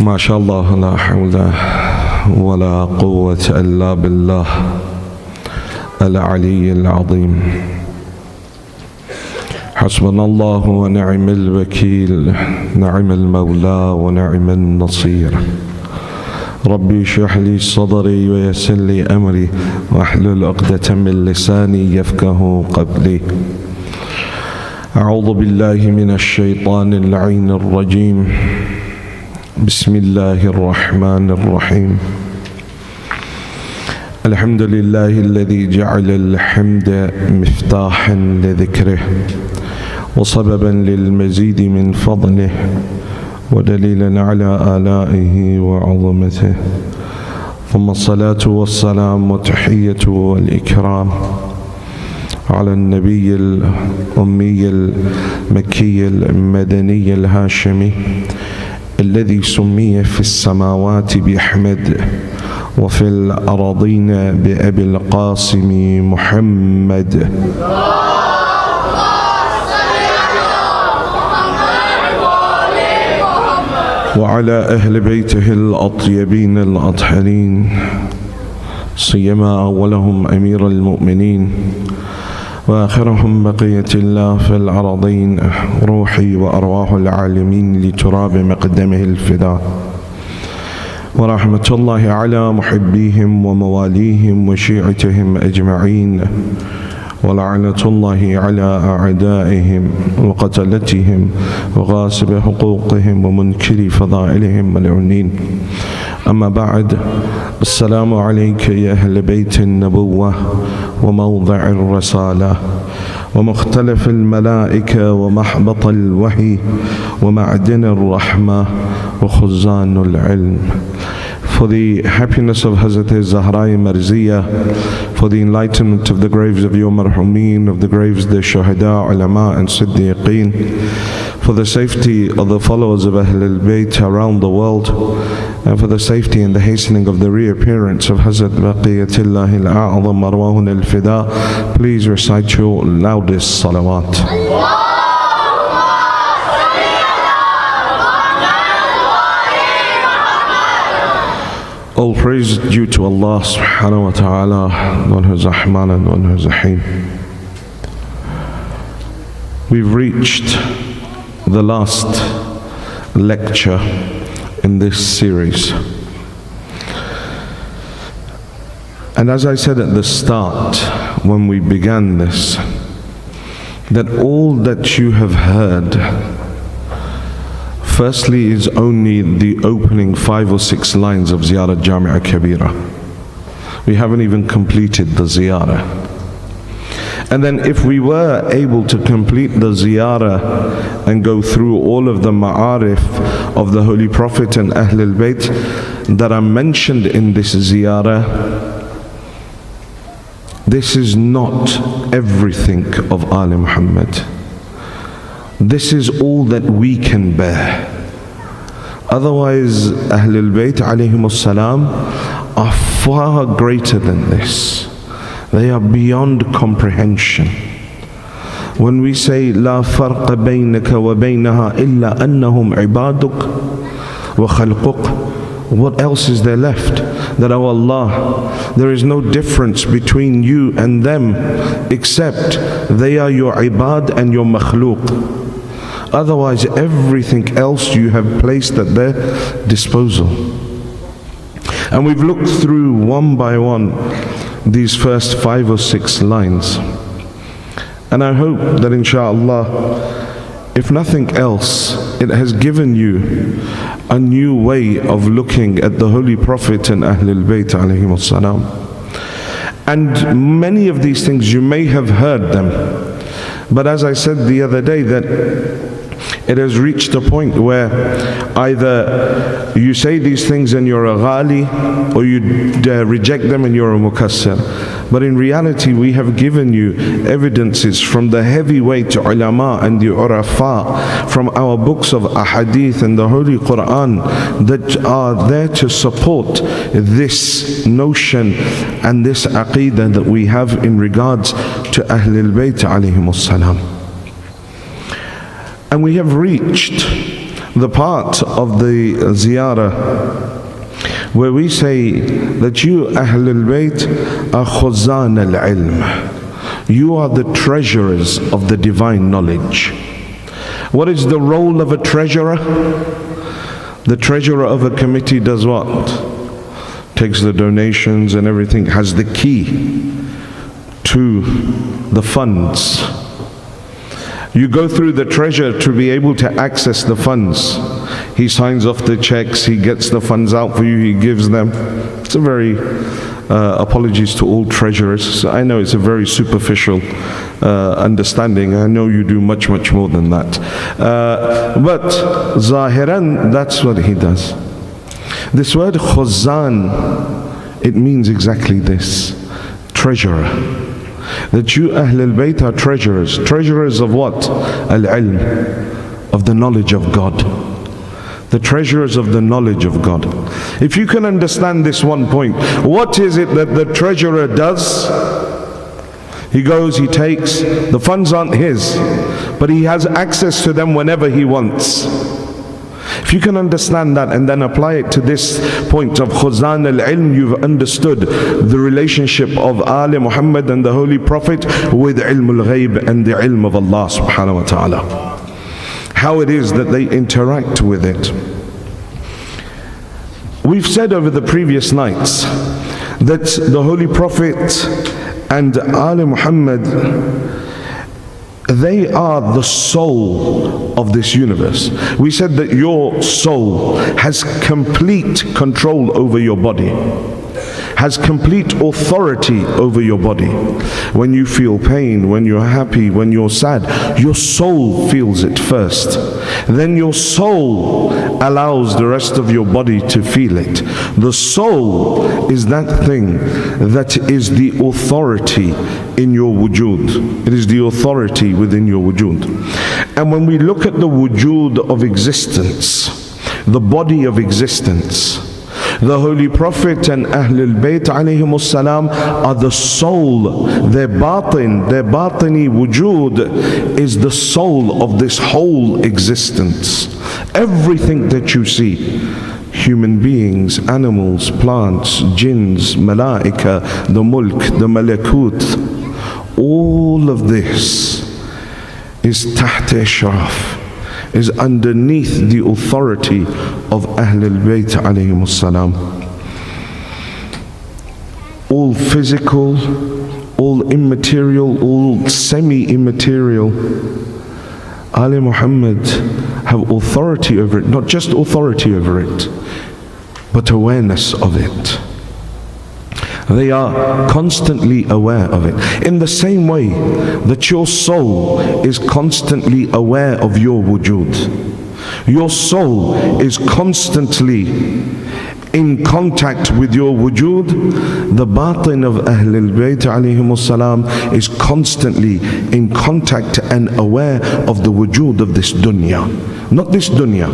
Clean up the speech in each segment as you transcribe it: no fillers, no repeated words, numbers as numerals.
ما شاء الله لا حول ولا قوة إلا بالله العلي العظيم. حسبنا الله ونعم الوكيل، نعم المولى ونعم النصير. ربي اشرح لي صدري ويسر لي أمري واحلل عقدة من لساني يفقه قولي. أعوذ بالله من الشيطان اللعين الرجيم. بسم الله الرحمن الرحيم. الحمد لله الذي جعل الحمد مفتاحا لذكره وسببا للمزيد من فضله ودليلا على آلائه وعظمته، ثم الصلاة والسلام والتحية والإكرام على النبي الأمي المكي المدني الهاشمي الذي سمي في السماوات بأحمد وفي الأراضين بأبي القاسم محمد. وعلى أهل بيته الأطيبين الأطهرين، سيما أولهم أمير المؤمنين وآخرهم بقية الله في الأراضين، روحي وأرواح العالمين لتراب مقدمه الفداء. ورحمة الله على محبيهم ومواليهم وشيعتهم أجمعين، ولعنة الله على أعدائهم وقتلتهم وغاصب حقوقهم ومنكري فضائلهم ملعونين. أما بعد، السلام عليك يا أهل بيت النبوة وموضع الرسالة ومختلف الملائكة ومحبط الوحي ومعدن الرحمة وخزان العلم. For the happiness of Hazrat Zahra Marziyah, for the enlightenment of the graves of your marhumin, of the graves of the shuhada, ulama and siddiqeen, for the safety of the followers of Ahl al-Bayt around the world, and for the safety and the hastening of the reappearance of Hazrat Baqiyatullah al-A'zam Marwahun al-Fida, please recite your loudest salawat. All praise due to Allah subhanahu wa ta'ala, one who is Rahman and one who is Rahim. We've reached the last lecture in this series. And as I said at the start, when we began this, that all that you have heard, firstly, is only the opening 5 or 6 lines of Ziyarah Jami'a Kabira. We haven't even completed the Ziyarah. And then if we were able to complete the Ziyarah and go through all of the ma'arif of the Holy Prophet and Ahlul Bayt that are mentioned in this Ziyarah, this is not everything of Ali Muhammad. This is all that we can bear. Otherwise, Ahlul Bayt alayhimus salam are far greater than this. They are beyond comprehension. When we say لا فرق بينك وبينها إلا أنهم عبادك وخلقك, what else is there left? That, oh Allah, there is no difference between you and them except they are your ibad and your makhluk. Otherwise, everything else you have placed at their disposal. And we've looked through one by one these first 5 or 6 lines. And I hope that inshallah, if nothing else, it has given you a new way of looking at the Holy Prophet and Ahlul Bayt alayhim as-salam. And many of these things you may have heard them. But as I said the other day, that it has reached a point where either you say these things and you're a ghali, or you reject them and you're a mukassir. But in reality, we have given you evidences from the heavyweight ulama and the urafa, from our books of ahadith and the Holy Quran, that are there to support this notion and this aqeedah that we have in regards to Ahlul Bayt alayhimus salam. And we have reached the part of the ziyarah where we say that you Ahlul Bayt are khuzan al-ilm. You are the treasurers of the divine knowledge. What is the role of a treasurer? The treasurer of a committee does what? Takes the donations and everything, has the key to the funds. You go through the treasurer to be able to access the funds. He signs off the checks, he gets the funds out for you, he gives them. It's a very, apologies to all treasurers. I know it's a very superficial understanding. I know you do much, much more than that. But Zahiran, that's what he does. This word khuzan, it means exactly this. Treasurer. That you Ahlul Bayt are treasurers. Treasurers of what? Al-ilm, of the knowledge of God. The treasurers of the knowledge of God. If you can understand this one point, what is it that the treasurer does? He goes, he takes, the funds aren't his, but he has access to them whenever he wants. If you can understand that and then apply it to this point of khuzan al-ilm, you've understood the relationship of Ali Muhammad and the Holy Prophet with ilm al-ghayb and the ilm of Allah subhanahu wa ta'ala. How it is that they interact with it. We've said over the previous nights that the Holy Prophet and Ali Muhammad, they are the soul of this universe. We said that your soul has complete control over your body, has complete authority over your body. When you feel pain, when you're happy, when you're sad, your soul feels it first. Then your soul allows the rest of your body to feel it. The soul is that thing that is the authority in your wujud. It is the authority within your wujud. And when we look at the wujud of existence, the body of existence, the Holy Prophet and Ahlul Bayt alayhimus salam are the soul. Their batini wujud is the soul of this whole existence. Everything that you see, human beings, animals, plants, jinns, malaika, the mulk, the malakut, all of this is taht ishraf, is underneath the authority of Ahlul Bayt alayhimus salam. All physical, all immaterial, all semi-immaterial, Ali Muhammad have authority over it. Not just authority over it, but awareness of it. They are constantly aware of it. In the same way that your soul is constantly aware of your wujud. Your soul is constantly in contact with your wujud. The batin of Ahlul Bayt alayhimus salam is constantly in contact and aware of the wujud of this dunya. Not this dunya,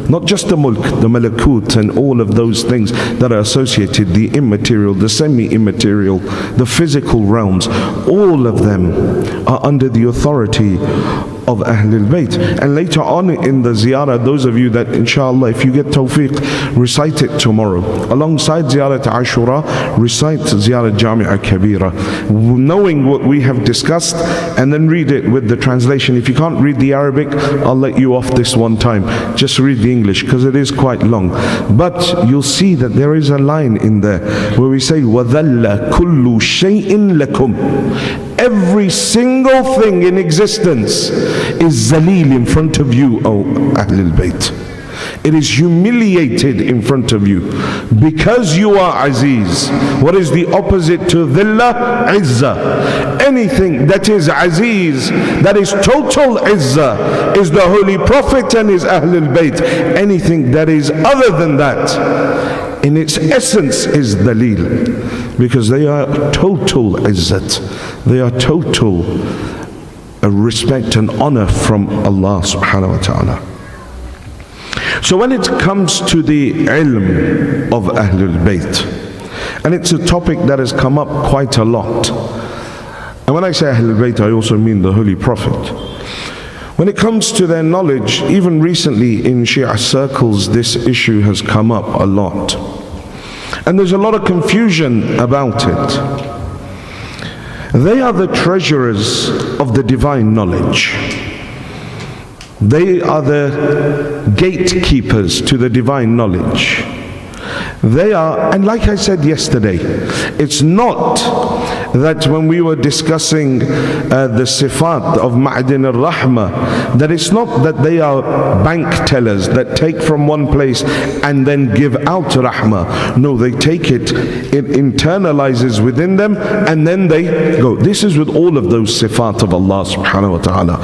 not just the mulk, the malakut and all of those things that are associated, the immaterial, the semi-immaterial, the physical realms, all of them are under the authority of Ahlul Bayt. And later on in the ziyarah, those of you that inshallah, if you get tawfiq, recite it tomorrow. Alongside ziyarah Ashura, recite ziyarah Jami'ah Kabira, knowing what we have discussed, and then read it with the translation. If you can't read the Arabic, I'll let you off this one time. Just read the English, because it is quite long. But you'll see that there is a line in there where we say, وَذَلَّ كُلُّ شَيْءٍ لَكُمْ. Every single thing in existence is zaleel in front of you, O Ahlul Bayt. It is humiliated in front of you because you are aziz. What is the opposite to dhillah? Izzah. Anything that is aziz, that is total izzah, is the Holy Prophet and his Ahlul Bayt. Anything that is other than that, in its essence, is dalil, because they are total izzat. They are total respect and honor from Allah subhanahu wa ta'ala. So when it comes to the ilm of Ahlul Bayt, and it's a topic that has come up quite a lot, and when I say Ahlul Bayt, I also mean the Holy Prophet. When it comes to their knowledge, even recently in Shia circles, this issue has come up a lot. And there's a lot of confusion about it. They are the treasurers of the divine knowledge. They are the gatekeepers to the divine knowledge. They are, and like I said yesterday, it's not that when we were discussing the sifat of Ma'din al-Rahmah, that it's not that they are bank tellers that take from one place and then give out Rahmah. No, they take it, it internalizes within them, and then they go. This is with all of those sifat of Allah subhanahu wa ta'ala.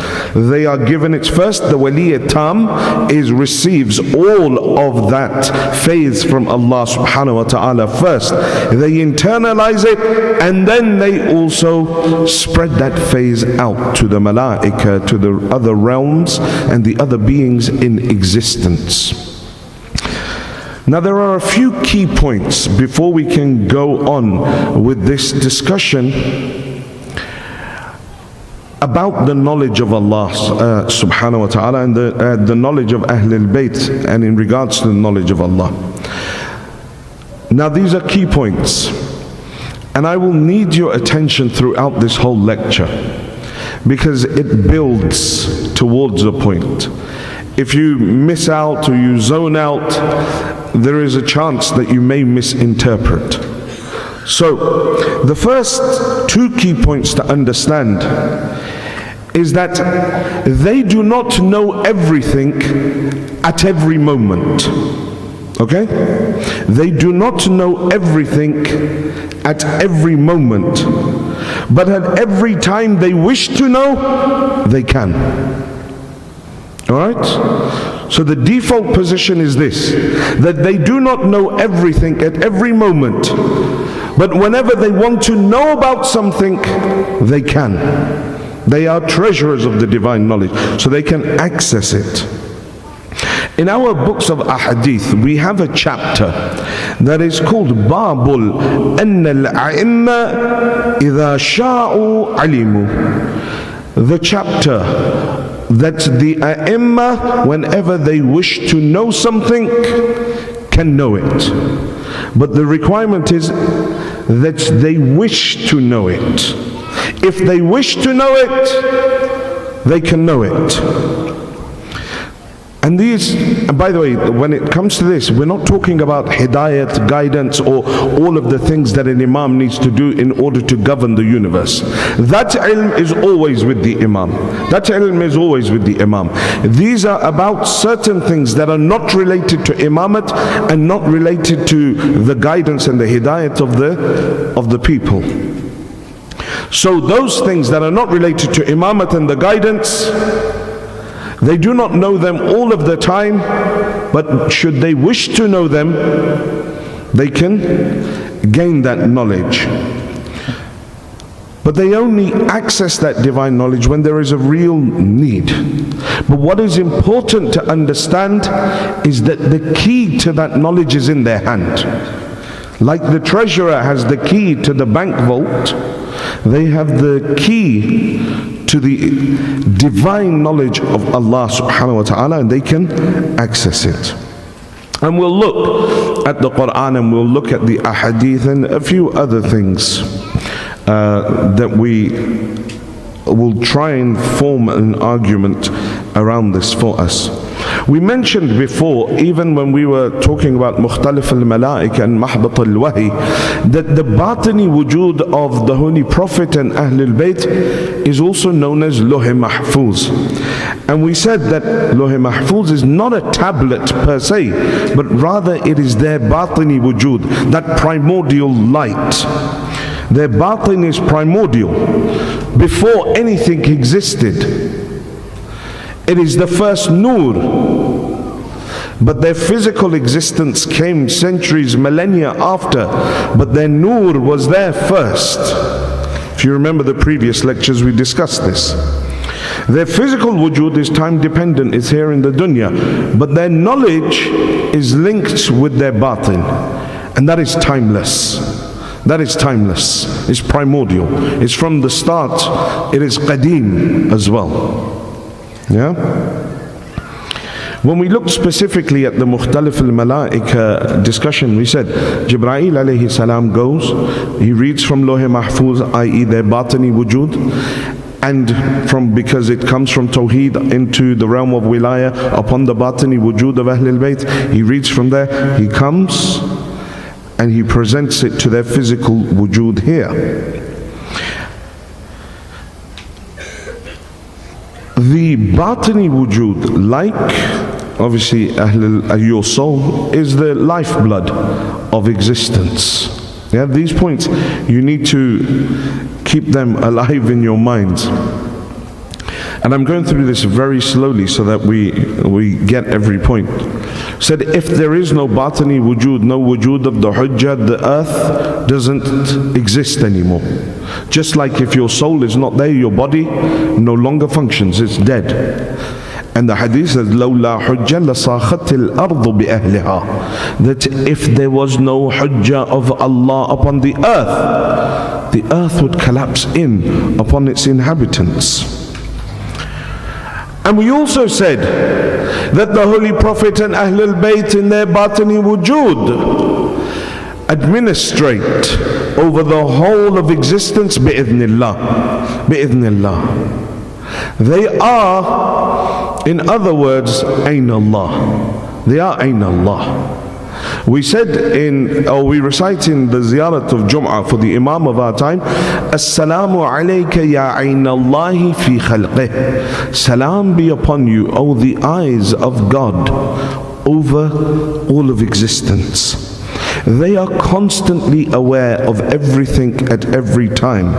They are given it first. The wali tam receives all of that phase from Allah subhanahu wa ta'ala first. They internalize it, and then they also spread that phase out to the malaika, to the other realms and the other beings in existence. Now there are a few key points before we can go on with this discussion about the knowledge of Allah subhanahu wa ta'ala and the knowledge of Ahlul Bayt, and in regards to the knowledge of Allah. Now these are key points, and I will need your attention throughout this whole lecture, because it builds towards a point. If you miss out or you zone out, there is a chance that you may misinterpret. So the first two key points to understand is that they do not know everything at every moment. Okay? They do not know everything at every moment, but at every time they wish to know, they can. Alright? So the default position is this, that they do not know everything at every moment, but whenever they want to know about something, they can. They are treasurers of the divine knowledge, so they can access it. In our books of ahadith, we have a chapter that is called Babul Anna al-A'imma Idha Sha'u Alimu. The chapter that the A'imma, whenever they wish to know something, can know it. But the requirement is that they wish to know it. If they wish to know it, they can know it. And these, and by the way, when it comes to this, we're not talking about hidayat, guidance, or all of the things that an imam needs to do in order to govern the universe. That ilm is always with the imam. That ilm is always with the imam. These are about certain things that are not related to imamat and not related to the guidance and the hidayat of the people. So those things that are not related to imamat and the guidance, they do not know them all of the time, but should they wish to know them, they can gain that knowledge. But they only access that divine knowledge when there is a real need. But what is important to understand is that the key to that knowledge is in their hand. Like the treasurer has the key to the bank vault, they have the key to the divine knowledge of Allah subhanahu wa ta'ala, and they can access it. And we'll look at the Quran, and we'll look at the ahadith and a few other things that we will try and form an argument around this for us. We mentioned before, even when we were talking about Mukhtalif al-Malaika and Mahbat al-Wahi, that the batini wujud of the Holy Prophet and Ahlul Bayt is also known as Lawh Mahfuz. And we said that Lawh Mahfuz is not a tablet per se, but rather it is their batini wujud, that primordial light. Their batin is primordial. Before anything existed, it is the first nur. But their physical existence came centuries, millennia after. But their nur was there first. If you remember the previous lectures, we discussed this. Their physical wujud is time dependent, it's here in the dunya. But their knowledge is linked with their batin. And that is timeless. That is timeless. It's primordial. It's from the start. It is qadim as well. Yeah? When we looked specifically at the Mukhtalif al-Malaika discussion, we said Jibreel alayhi salam goes, he reads from Lawh Mahfuz, i.e. their batini wujud, and because it comes from Tawheed into the realm of Wilaya upon the batini wujud of Ahlul Bayt, he reads from there, he comes and he presents it to their physical wujud here. The batini wujud, like obviously your soul, is the lifeblood of existence. Yeah, these points, you need to keep them alive in your minds. And I'm going through this very slowly so that we get every point. Said if there is no batini wujud, no wujud of the hujjah, the earth doesn't exist anymore. Just like if your soul is not there, your body no longer functions, it's dead. And the hadith says, لَوْلَا حُجَّةً لَصَاخَتِ الْأَرْضُ بِأَهْلِهَا, that if there was no hujjah of Allah upon the earth would collapse in upon its inhabitants. And we also said that the Holy Prophet and Ahlul Bayt in their batini wujud administrate over the whole of existence bi'idhnillah. They are, in other words, Ayn Allah. They are Ayn Allah. We said we recite in the ziyarat of Jum'ah for the Imam of our time, As-salamu alayka ya Ayn Allahi fi khalqih. Salam be upon you, O the eyes of God over all of existence. They are constantly aware of everything at every time.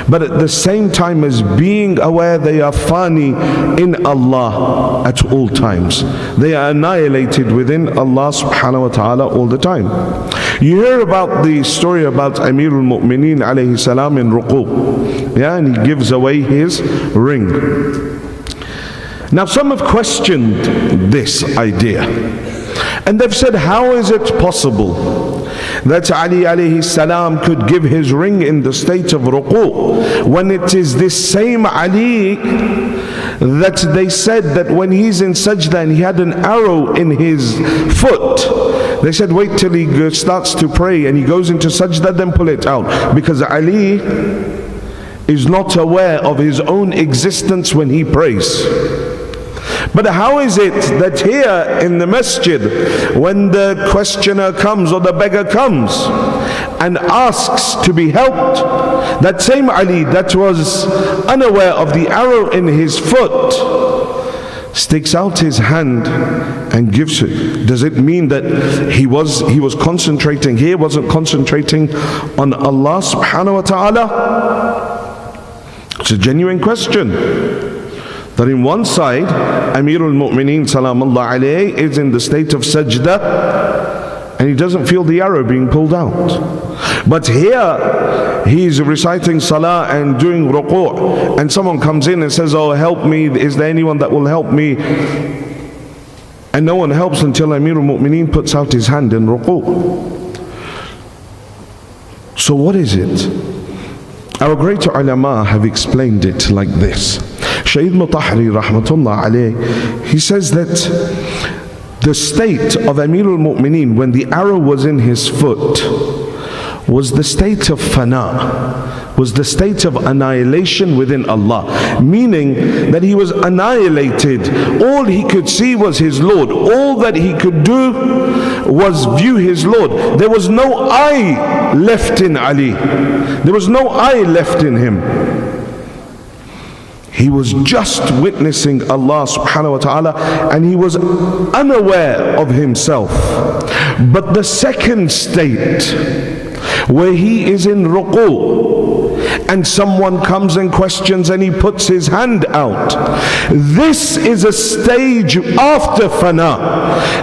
But at the same time as being aware, they are fani in Allah at all times. They are annihilated within Allah subhanahu wa ta'ala all the time. You hear about the story about Amirul Mu'mineen alayhi salam in Ruqu. Yeah, and he gives away his ring. Now some have questioned this idea. And they've said, how is it possible that Ali alayhi salam could give his ring in the state of ruku, when it is this same Ali that they said that when he's in sajda and he had an arrow in his foot, they said wait till he starts to pray and he goes into sajda, then pull it out, because Ali is not aware of his own existence when he prays. But how is it that here in the masjid, when the questioner comes or the beggar comes and asks to be helped, that same Ali that was unaware of the arrow in his foot sticks out his hand and gives it? Does it mean that he was concentrating here, wasn't concentrating on Allah subhanahu wa ta'ala? It's a genuine question. That in one side, Amirul Mu'mineen salamullah alayhi is in the state of sajda and he doesn't feel the arrow being pulled out. But here, he's reciting salah and doing ruku' and someone comes in and says, oh help me, is there anyone that will help me? And no one helps until Amirul Mu'mineen puts out his hand in ruku'. So what is it? Our great ulama have explained it like this. Shaykh Mutahri rahmatullah alayh, he says that the state of Amirul Mu'mineen when the arrow was in his foot was the state of fana, was the state of annihilation within Allah, meaning that he was annihilated. All he could see was his Lord. All that he could do was view his Lord. There was no eye left in Ali. There was no eye left in him. He was just witnessing Allah subhanahu wa ta'ala and he was unaware of himself. But the second state, where he is in ruku' and someone comes and questions and he puts his hand out, this is a stage after fana.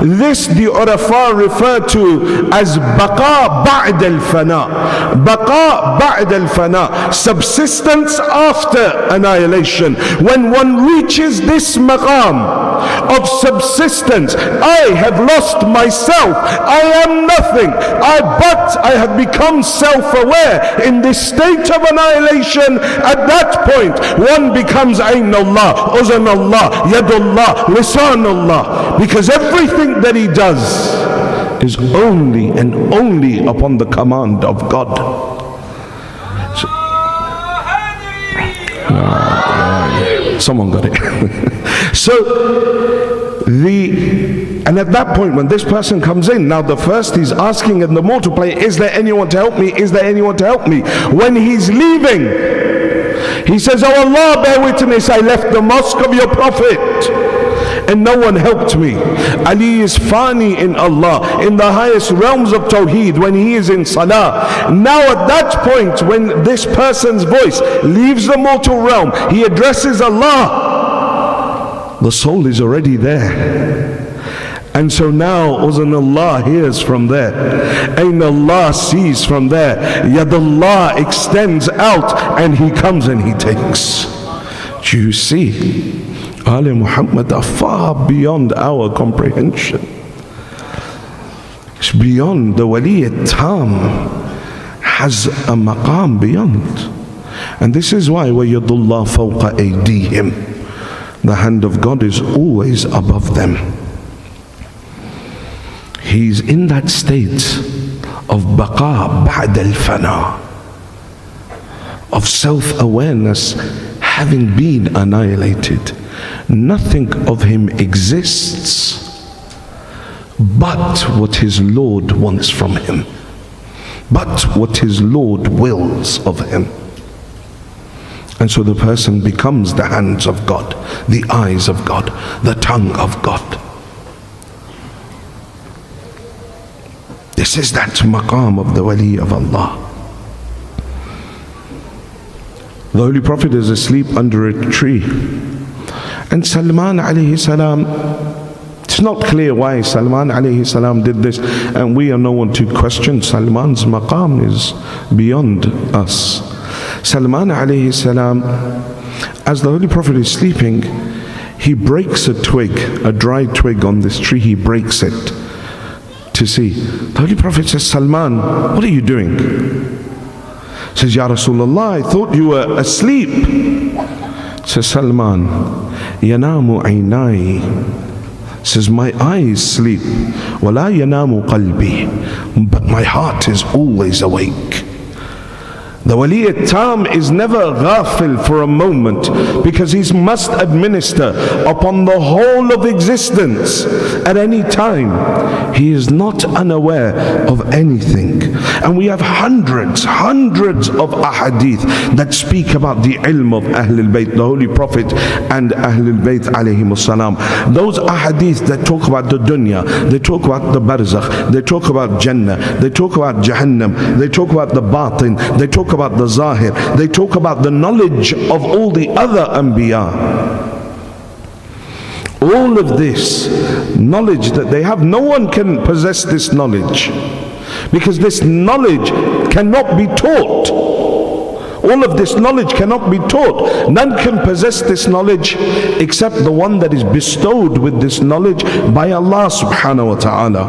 This the Urafa refer to as baqa ba'd al-fana. Baqa ba'd al-fana, subsistence after annihilation. When one reaches this maqam of subsistence, I have lost myself, I am nothing, but I have become self-aware in this state of annihilation. annihilation. At that point, one becomes Ayn Allah, Uzan Allah, Yad Allah, Lisan Allah, because everything that he does is only and only upon the command of God. Someone got it. And at that point, when this person comes in, now the first he's asking in the mortal plane, is there anyone to help me? Is there anyone to help me? When he's leaving, he says, oh Allah, bear witness, I left the mosque of your Prophet and no one helped me. Ali is fani in Allah, in the highest realms of Tawheed, when he is in Salah. Now at that point, when this person's voice leaves the mortal realm, he addresses Allah. The soul is already there. And so now Uzan Allah hears from there, Ayn Allah sees from there, Yad Allah extends out, and he comes and he takes. Do you see? Ali Muhammad are far beyond our comprehension. It's beyond. The Wali Tam has a maqam beyond. And this is why وَيَدُ اللَّهِ فَوْقَ أَيْدِيهِمْ, the hand of God is always above them. He's in that state of baqa ba'd al-fana, of self-awareness, having been annihilated. Nothing of him exists but what his Lord wants from him, but what his Lord wills of him. And so the person becomes the hands of God, the eyes of God, the tongue of God. This is that maqam of the Wali of Allah. The Holy Prophet is asleep under a tree, and Salman alayhi salam, it's not clear why Salman alayhi salam did this, and we are no one to question. Salman's maqam is beyond us. Salman alayhi salam, as the Holy Prophet is sleeping, he breaks a twig, a dry twig on this tree, he breaks it to see. The Holy Prophet says, Salman, what are you doing? He says, Ya Rasulullah, I thought you were asleep. Says Salman, Yanamu aynai, says my eyes sleep, wala yanamu qalbi, but my heart is always awake. The Wali Tam is never ghafil for a moment, because he must administer upon the whole of existence at any time. He is not unaware of anything. And we have hundreds of ahadith that speak about the ilm of Ahlul Bayt, the Holy Prophet and Ahlul Bayt alayhimus salam. Those ahadith that talk about the dunya, they talk about the barzakh, they talk about Jannah, they talk about Jahannam, they talk about the batin, they talk about the zahir, they talk about the knowledge of all the other anbiya. All of this knowledge that they have, no one can possess this knowledge, because this knowledge cannot be taught. All of this knowledge cannot be taught. None can possess this knowledge except the one that is bestowed with this knowledge by Allah subhanahu wa ta'ala.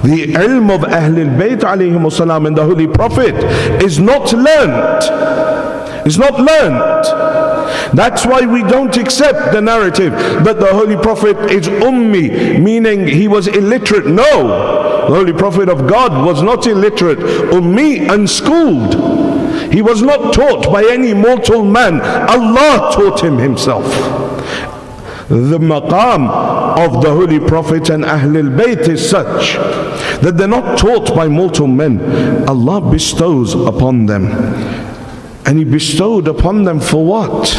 The ilm of Ahlul Bayt alayhimus salam and the Holy Prophet is not learnt. It's not learnt. That's why we don't accept the narrative that the Holy Prophet is ummi, meaning he was illiterate. No, the Holy Prophet of God was not illiterate. Ummi, unschooled. He was not taught by any mortal man. Allah taught him himself. The maqam of the Holy Prophet and Ahlul Bayt is such that they're not taught by mortal men. Allah bestows upon them. And He bestowed upon them for what?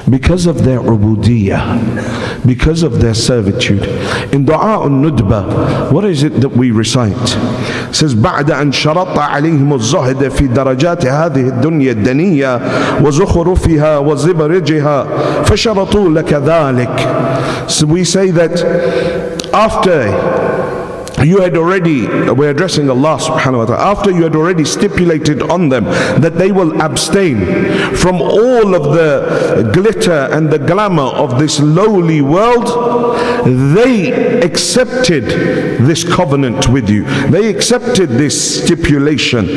Because of their ubudiyyah, because of their servitude. In Du'a al-Nudba, what is it that we recite? It says, بعد أن شرط عليهم الزهد في درجات هذه الدنيا الدنية وزخرفها وزبرجها فشرطوا لك ذلك. So we say that after you had already, we're addressing Allah subhanahu wa ta'ala, after you had already stipulated on them that they will abstain from all of the glitter and the glamour of this lowly world, they accepted this covenant with you. They accepted this stipulation.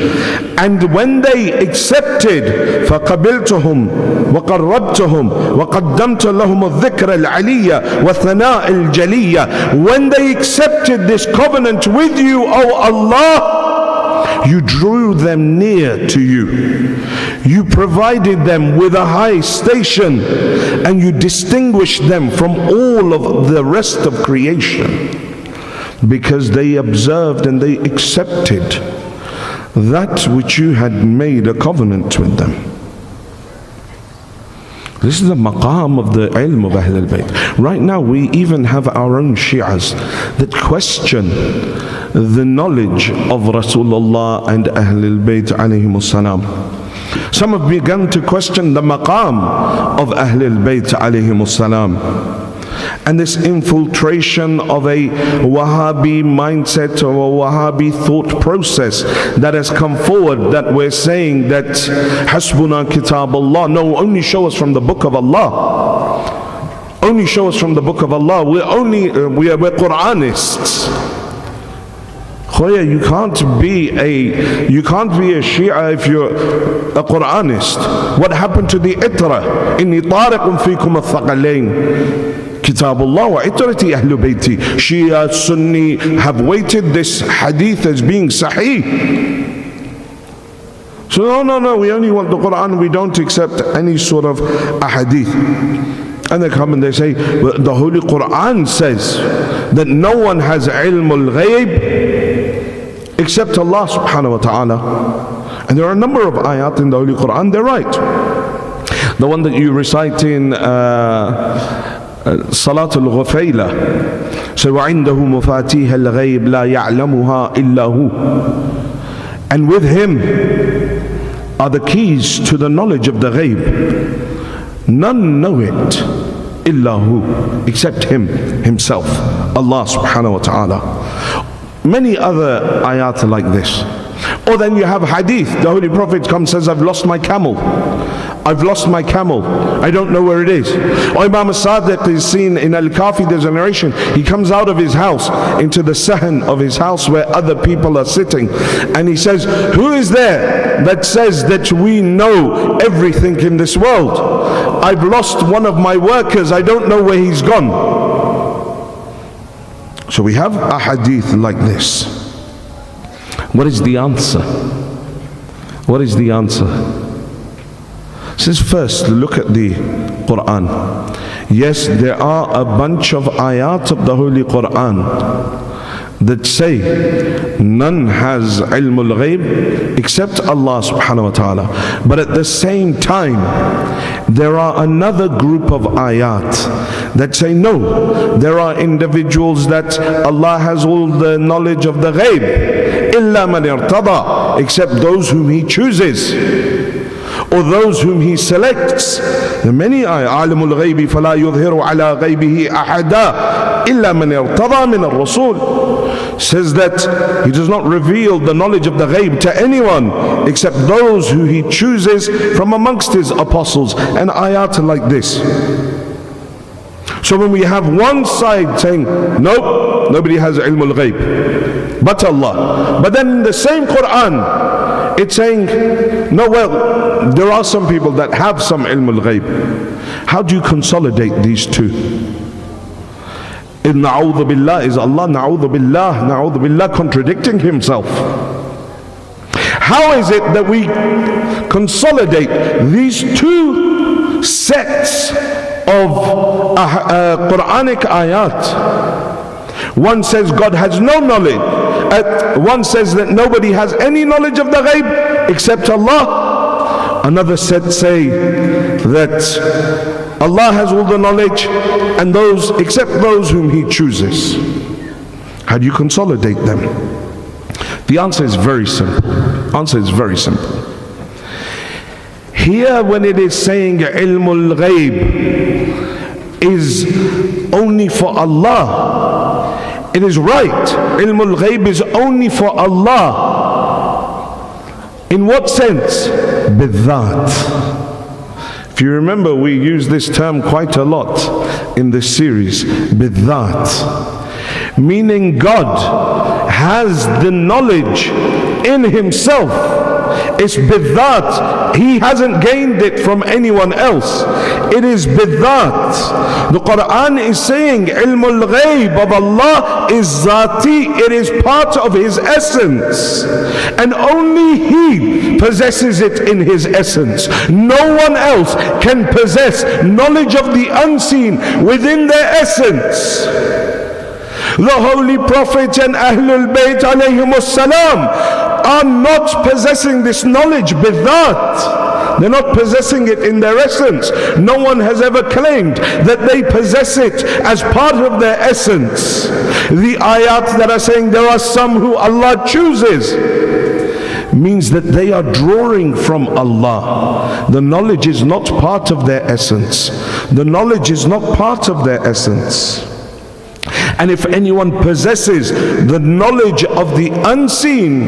And when they accepted, فَقَبِلْتُهُمْ وَقَرَّبْتُهُمْ وَقَدَّمْتُ لَهُمُ الذِّكْرَ الْعَلِيَّ وَالثَّنَاءَ الْجَلِيَّ, when they accepted this covenant with you, O Allah, you drew them near to you. You provided them with a high station, and you distinguished them from all of the rest of creation, because they observed and they accepted that which you had made a covenant with them. This is the maqam of the ilm of Ahl al-Bayt. Right now we even have our own Shi'as that question the knowledge of Rasulullah and Ahl al-Bayt alayhimus salam. Some have begun to question the maqam of Ahl al-Bayt alayhimus salam. And this infiltration of a Wahhabi mindset or a Wahhabi thought process that has come forward, that we're saying that Hasbuna Kitab Allah. No, only show us from the book of Allah. Only show us from the book of Allah. We're Quranists. Khoya, you can't be a Shia if you're a Quranist. What happened to the Itra? Inni tariqun fikum al-thaqalain. Kitabullah wa itrati ahlu bayti. Shia, Sunni have weighted this hadith as being sahih. So no, we only want the Quran, we don't accept any sort of ahadith. And they come and they say, well, the Holy Quran says that no one has ilmul ghayb except Allah subhanahu wa ta'ala. And there are a number of ayat in the Holy Quran, they're right. The one that you recite in Salatul Ghufayla, so وَعِنْدَهُ مُفَاتِيهَ الْغَيْبِ لَا يَعْلَمُهَا إِلَّا هُ, and with him are the keys to the knowledge of the ghaib. None know it إِلَّا هُ, except him, himself, Allah subhanahu wa ta'ala. Many other ayat like this. Or then you have hadith, the Holy Prophet comes and says, I've lost my camel. I've lost my camel. I don't know where it is. Or Imam Sadiq is seen in Al-Kafi, there's a narration. He comes out of his house into the sahan of his house where other people are sitting. And he says, who is there that says that we know everything in this world? I've lost one of my workers. I don't know where he's gone. So we have a hadith like this. What is the answer? What is the answer? Says first, look at the Quran. Yes, there are a bunch of ayat of the Holy Quran that say none has ilmul ghayb except Allah subhanahu wa ta'ala. But at the same time, there are another group of ayat that say no, there are individuals that Allah has all the knowledge of the ghayb, illa man irtada, except those whom He chooses, or those whom He selects. There are many ayat. Alimul ghaybi fala yudhiru ala ghaybihi ahada illa man irtada min ar-rasul, says that He does not reveal the knowledge of the ghayb to anyone except those who He chooses from amongst His apostles. And ayat like this. So when we have one side saying nope, nobody has ilmul ghayb but Allah, but then in the same Quran it's saying no, well, there are some people that have some ilmul ghayb. How do you consolidate these two? If na'udhu billah, is Allah na'udhu billah contradicting Himself? How is it that we consolidate these two sets of Quranic ayat? One says God has no knowledge. One says that nobody has any knowledge of the ghaib except Allah. Another set say that Allah has all the knowledge and those except those whom He chooses. How do you consolidate them? The answer is very simple. Answer is very simple. Here when it is saying ilmul ghaib is only for Allah, It is right. Ilmul Ghaib is only for Allah. In what sense? Bidhat. If you remember, we use this term quite a lot in this series, bidhat. Meaning God has the knowledge in Himself. It's bidhat. He hasn't gained it from anyone else. It is bidhat. The Quran is saying ilmul ghaib of Allah is zati. It is part of His essence, and only He possesses it in His essence. No one else can possess knowledge of the unseen within their essence. The Holy Prophet and Ahlul Bayt alayhimus salam are not possessing this knowledge bidhat. They're not possessing it in their essence. No one has ever claimed that they possess it as part of their essence. The ayat that are saying there are some who Allah chooses means that they are drawing from Allah. The knowledge is not part of their essence. The knowledge is not part of their essence. And if anyone possesses the knowledge of the unseen,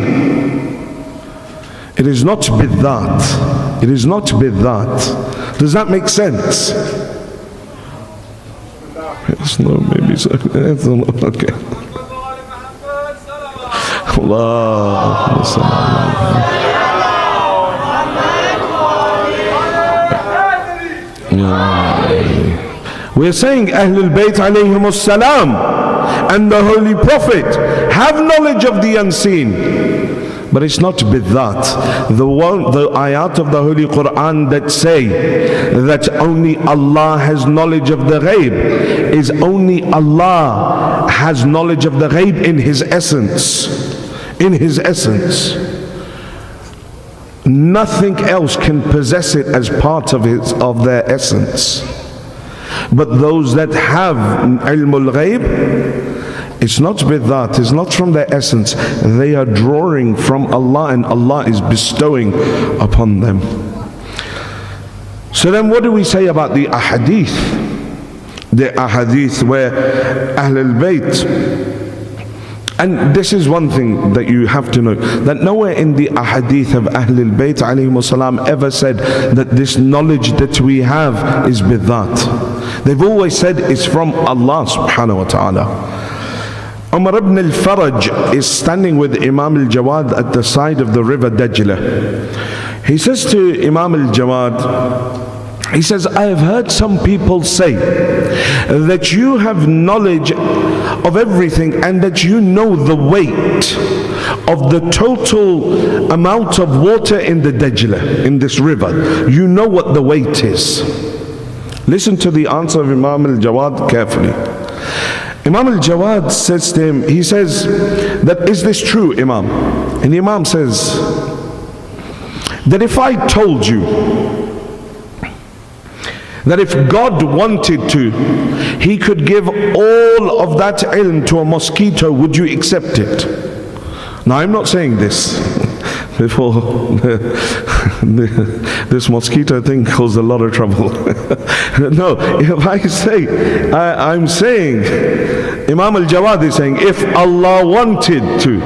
it is not bidhat. It is not bidhat. Does that make sense? Yes, no, maybe so. Okay. Allah. We're saying Ahlul Bayt alayhimus salam and the Holy Prophet have knowledge of the unseen, but it's not bidhat. The ayat of the Holy Quran that say that only Allah has knowledge of the ghaib is only Allah has knowledge of the ghaib in His essence. In His essence. Nothing else can possess it as part of their essence. But those that have ilmul ghaib, it's not bidhat, it's not from their essence. They are drawing from Allah, and Allah is bestowing upon them. So then what do we say about the ahadith? The ahadith where Ahlul Bayt, and this is one thing that you have to know, that nowhere in the ahadith of Ahlul Bayt alayhimus salam ever said that this knowledge that we have is bidhat. They've always said it's from Allah subhanahu wa ta'ala. Umar ibn al-Faraj is standing with Imam al-Jawad at the side of the river Dajla. He says to Imam al-Jawad, he says, I have heard some people say that you have knowledge of everything and that you know the weight of the total amount of water in the Dajla, in this river. You know what the weight is. Listen to the answer of Imam al-Jawad carefully. Imam al-Jawad says to him, he says, that is this true, Imam? And the Imam says, that if I told you that if God wanted to, He could give all of that ilm to a mosquito, would you accept it? Now I'm not saying this before this mosquito thing caused a lot of trouble. No, if I say, I'm saying, Imam al-Jawad is saying, if Allah wanted to,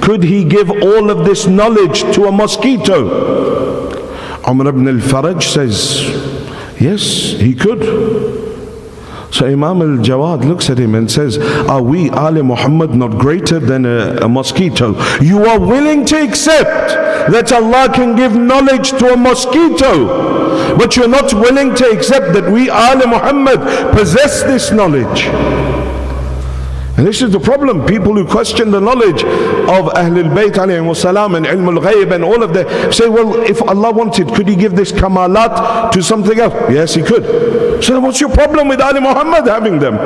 could He give all of this knowledge to a mosquito? Umar ibn al-Faraj says, yes, He could. So Imam al-Jawad looks at him and says, are we, Ali Muhammad, not greater than a mosquito? You are willing to accept that Allah can give knowledge to a mosquito, but you're not willing to accept that we, Ali Muhammad, possess this knowledge. And this is the problem. People who question the knowledge of Ahlul Bayt alayhimus salam and ilmul ghaib and all of that say, well, if Allah wanted, could He give this kamalat to something else? Yes, He could. So then what's your problem with Ali Muhammad having them?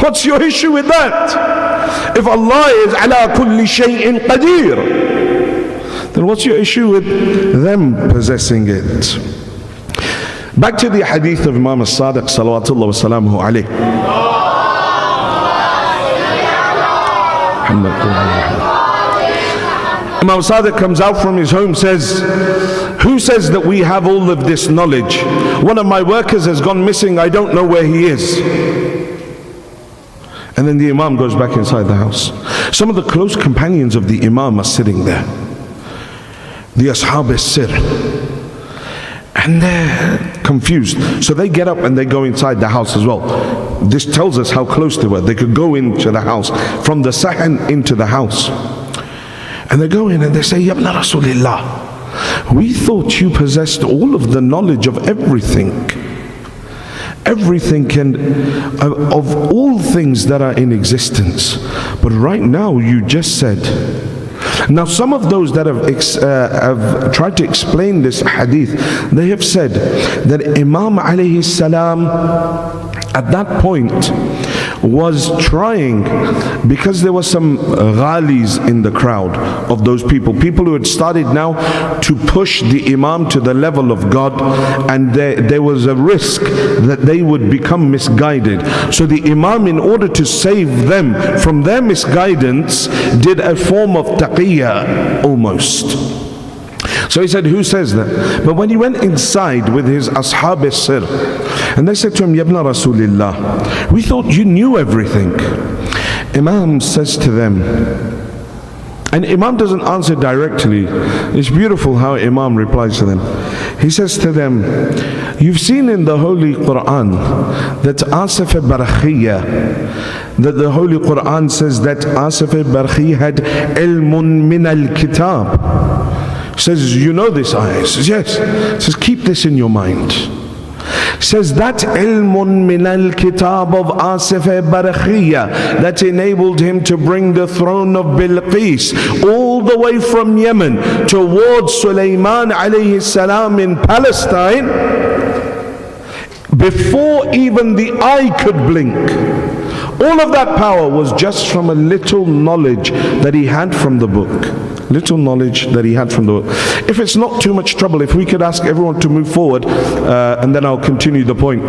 What's your issue with that? If Allah is ala kulli shay'in qadir, then what's your issue with them possessing it? Back to the hadith of Imam al-Sadiq salawatullah wa salamuhu alayh. Imam Sadiq comes out from his home, says, who says that we have all of this knowledge? One of my workers has gone missing, I don't know where he is. And then the Imam goes back inside the house. Some of the close companions of the Imam are sitting there, the Ashab as-Sir, and they're confused. So they get up and they go inside the house as well. This tells us how close they were. They could go into the house, from the sahan into the house. And they go in and they say, Ya Ibn Rasulillah, we thought you possessed all of the knowledge of everything. Everything and of all things that are in existence. But right now you just said. Now some of those that have tried to explain this hadith, they have said that Imam alayhi salam at that point was trying, because there were some ghalis in the crowd of those people who had started now to push the Imam to the level of God, and there was a risk that they would become misguided. So the Imam, in order to save them from their misguidance, did a form of taqiyya almost. So he said, who says that? But when he went inside with his ashab as-sir, and they said to him, Ya Ibn Rasulillah, we thought you knew everything. Imam says to them, and Imam doesn't answer directly. It's beautiful how Imam replies to them. He says to them, you've seen in the Holy Quran that Asif al-Barkhiyya, that the Holy Quran says that Asif al-Barkhiyya had ilmun min al-kitab. He says, you know this ayah? He says, yes. He says, keep this in your mind. He says, that ilmun min al-kitab of Asif al-Barkhiyya that enabled him to bring the throne of Bilqis all the way from Yemen towards Sulaiman alayhi salam in Palestine, before even the eye could blink. All of that power was just from a little knowledge that he had from the book. Little knowledge that he had from the book. If it's not too much trouble, if we could ask everyone to move forward, and then I'll continue the point.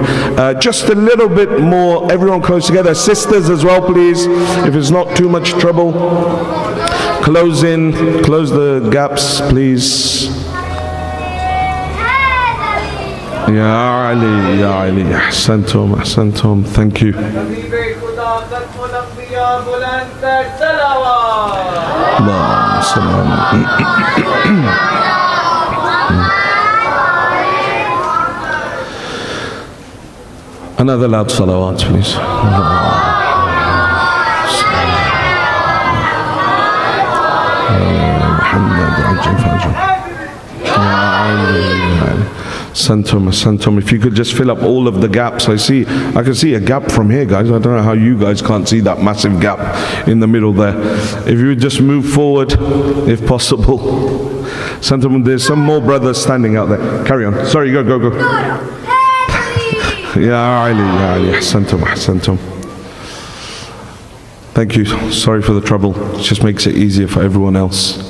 Just a little bit more, everyone close together. Sisters as well, please. If it's not too much trouble. Close the gaps, please. Ya Ali, Ya Ali, ahsantum, ahsantum, thank you. Another loud salawat, please. Santum, if you could just fill up all of the gaps. I can see a gap from here, guys. I don't know how you guys can't see that massive gap in the middle there. If you would just move forward, if possible. Santum, there's some more brothers standing out there. Carry on. Sorry, go. Ya Ali, Santum. Thank you. Sorry for the trouble. It just makes it easier for everyone else.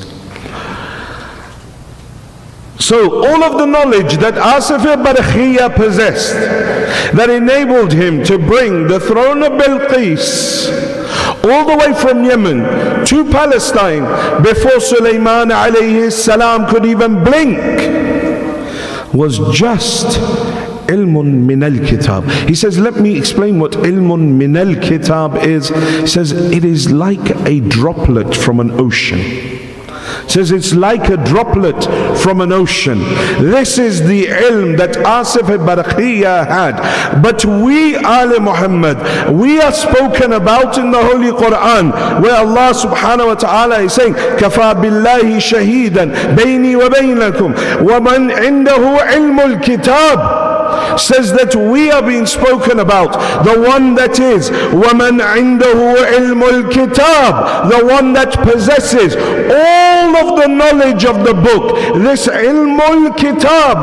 So all of the knowledge that Asif al-Barkhiyya possessed, that enabled him to bring the throne of Bilqis all the way from Yemen to Palestine before Sulaiman alayhi salam could even blink, was just ilmun min al-kitab. He says, let me explain what ilmun min al-kitab is. He says, it is like a droplet from an ocean. Says it's like a droplet from an ocean. This is the ilm that Asif al-Barkhiyya had. But we, Ali Muhammad, we are spoken about in the Holy Quran, where Allah subhanahu wa ta'ala is saying, Kafa billahi shahidan bayni wa baynakum wa man indahu ilmul kitab. Says that we are being spoken about, the one that is وَمَنْ عِنْدَهُ عِلْمُ الْكِتَابِ, the one that possesses all of the knowledge of the book. This ilmul kitab,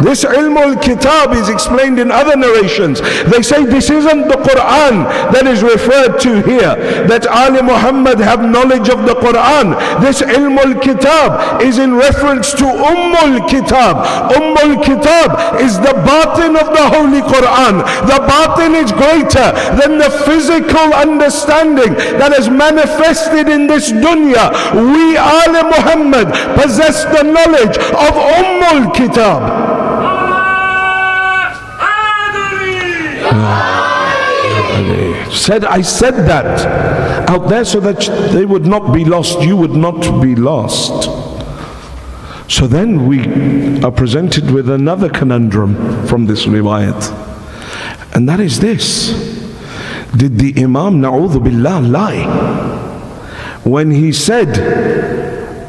this ilmul kitab is explained in other narrations. They say this isn't the Quran that is referred to here, that Ali Muhammad have knowledge of the Quran. This ilmul kitab is in reference to Ummul Kitab. Ummul Kitab is the batin of the Holy Quran. The batin is greater than the physical understanding that is manifested in this dunya. We, Ali Muhammad, possess the knowledge of Ummul Kitab. alayhi. Said, I said that out there so that they would not be lost, you would not be lost. So then we are presented with another conundrum from this riwayat. And that is this. Did the Imam, na'udhu billah, lie when he said,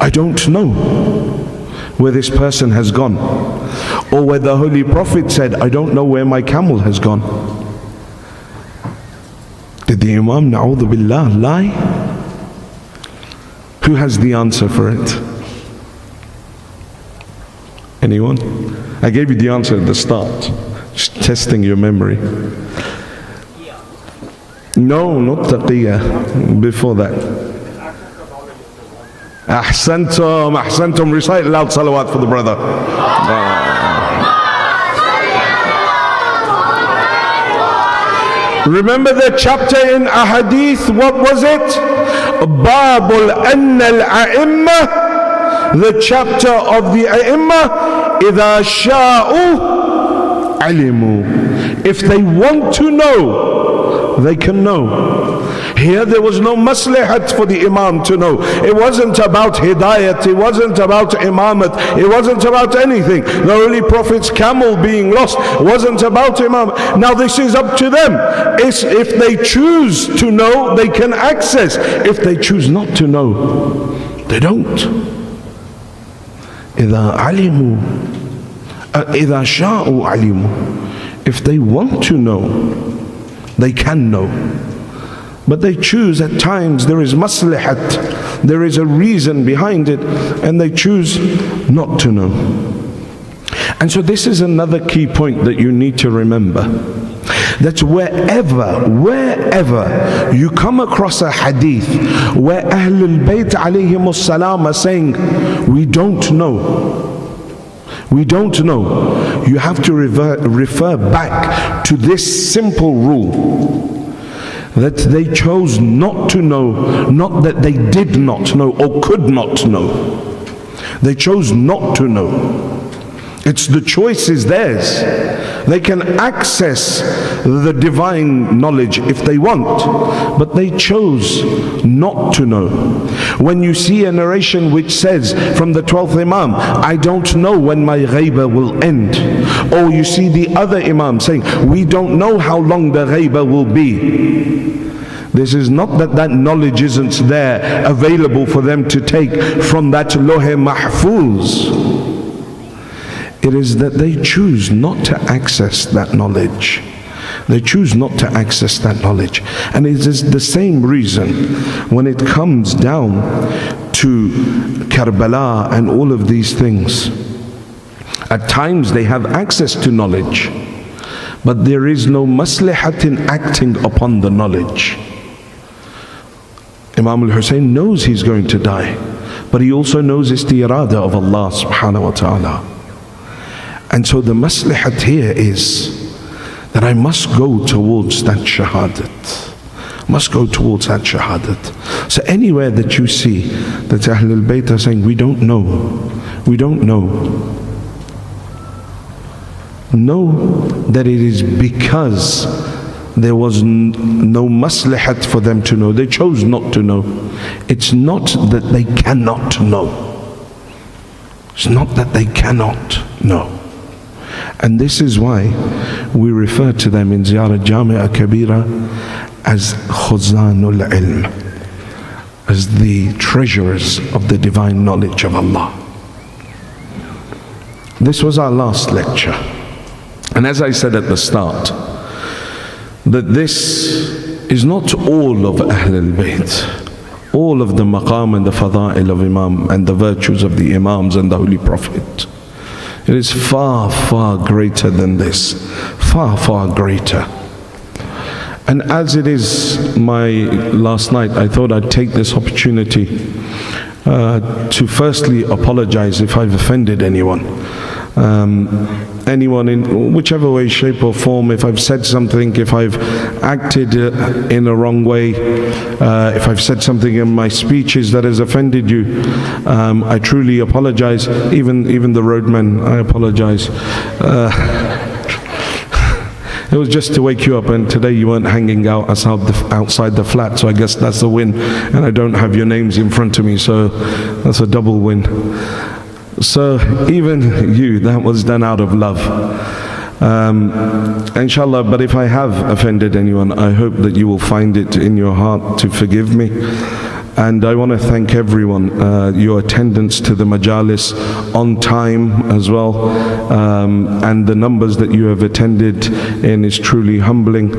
I don't know where this person has gone? Or where the Holy Prophet said, I don't know where my camel has gone? Did the Imam, na'udhu billah, lie? Who has the answer for it? Anyone? I gave you the answer at the start. Just testing your memory. No, not taqiyya. Before that. Ahsantum, ahsantum. Recite loud salawat for the brother. Remember the chapter in Ahadith, what was it? Babul anna al-a'imma. The chapter of the a'imma. إِذَا شَاءُوا عَلِمُوا. If they want to know, they can know. Here there was no maslahat for the imam to know. It wasn't about hidayat, it wasn't about imamat, it wasn't about anything. The Holy Prophet's camel being lost wasn't about imam. Now this is up to them. If they choose to know, they can access. If they choose not to know, they don't. إِذَا عَلِمُوا إِذَا شَاءُوا عَلِمُوا. If they want to know, they can know. But they choose at times, there is maslahat, there is a reason behind it, and they choose not to know. And so this is another key point that you need to remember. That wherever you come across a hadith where Ahlul Bayt alayhimus salam are saying, we don't know, you have to refer back to this simple rule, that they chose not to know, not that they did not know or could not know. They chose not to know. It's the choice is theirs. They can access the divine knowledge if they want, but they chose not to know. When you see a narration which says from the 12th Imam, I don't know when my ghaibah will end, or you see the other Imam saying, we don't know how long the ghaibah will be. This is not that that knowledge isn't there available for them to take from that Lohe Mahfuz. It is that they choose not to access that knowledge. They choose not to access that knowledge. And it is the same reason when it comes down to Karbala and all of these things. At times they have access to knowledge, but there is no maslahat in acting upon the knowledge. Imam al-Hussein knows he's going to die, but he also knows it's the irada of Allah subhanahu wa ta'ala. And so the maslahat here is that I must go towards that shahadat. Must go towards that shahadat. So anywhere that you see that Ahlul Bayt are saying, we don't know, know that it is because there was no maslahat for them to know. They chose not to know. It's not that they cannot know. It's not that they cannot know. And this is why we refer to them in Ziyarah Jami'a Kabira as Khuzanul Ilm, as the treasurers of the divine knowledge of Allah. This was our last lecture. And as I said at the start, that this is not all of Ahlul Bayt, all of the maqam and the fada'il of Imam and the virtues of the Imams and the Holy Prophet. It is far, far greater than this. Far, far greater. And as it is my last night, I thought I'd take this opportunity to firstly apologize if I've offended anyone. Anyone in whichever way, shape or form, if I've said something, if I've acted in a wrong way, if I've said something in my speeches that has offended you, I truly apologize. Even the roadmen, I apologize. It was just to wake you up, and today you weren't hanging out outside the flat, so I guess that's a win. And I don't have your names in front of me, so that's a double win. So even you, that was done out of love. Inshallah, but if I have offended anyone, I hope that you will find it in your heart to forgive me. And I want to thank everyone, your attendance to the Majlis on time as well, and the numbers that you have attended in is truly humbling.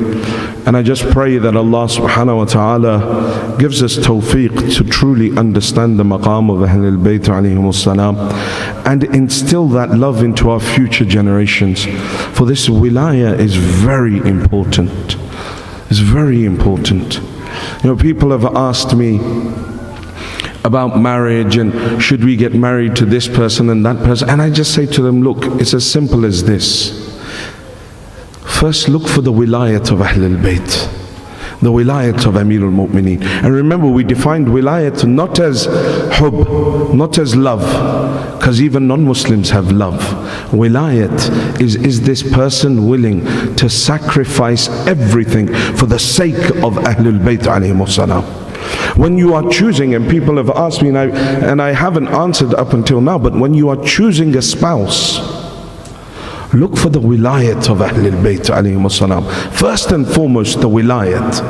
And I just pray that Allah subhanahu wa ta'ala gives us tawfiq to truly understand the maqam of Ahlul Bayt alayhimus salam, and instill that love into our future generations. For this wilayah is very important. It's very important. You know, people have asked me about marriage and should we get married to this person and that person, and I just say to them, look, it's as simple as this. First, look for the wilayat of Ahlul Bayt, the wilayat of Amirul Mu'mineen. And remember, we defined wilayat not as hub, not as love, because even non-Muslims have love. Wilayat is this person willing to sacrifice everything for the sake of Ahlul Bayt alayhimus salam. When you are choosing, and people have asked me, and I haven't answered up until now, but when you are choosing a spouse, look for the wilayat of Ahlul Bayt alayhimus salam. First and foremost, the wilayat,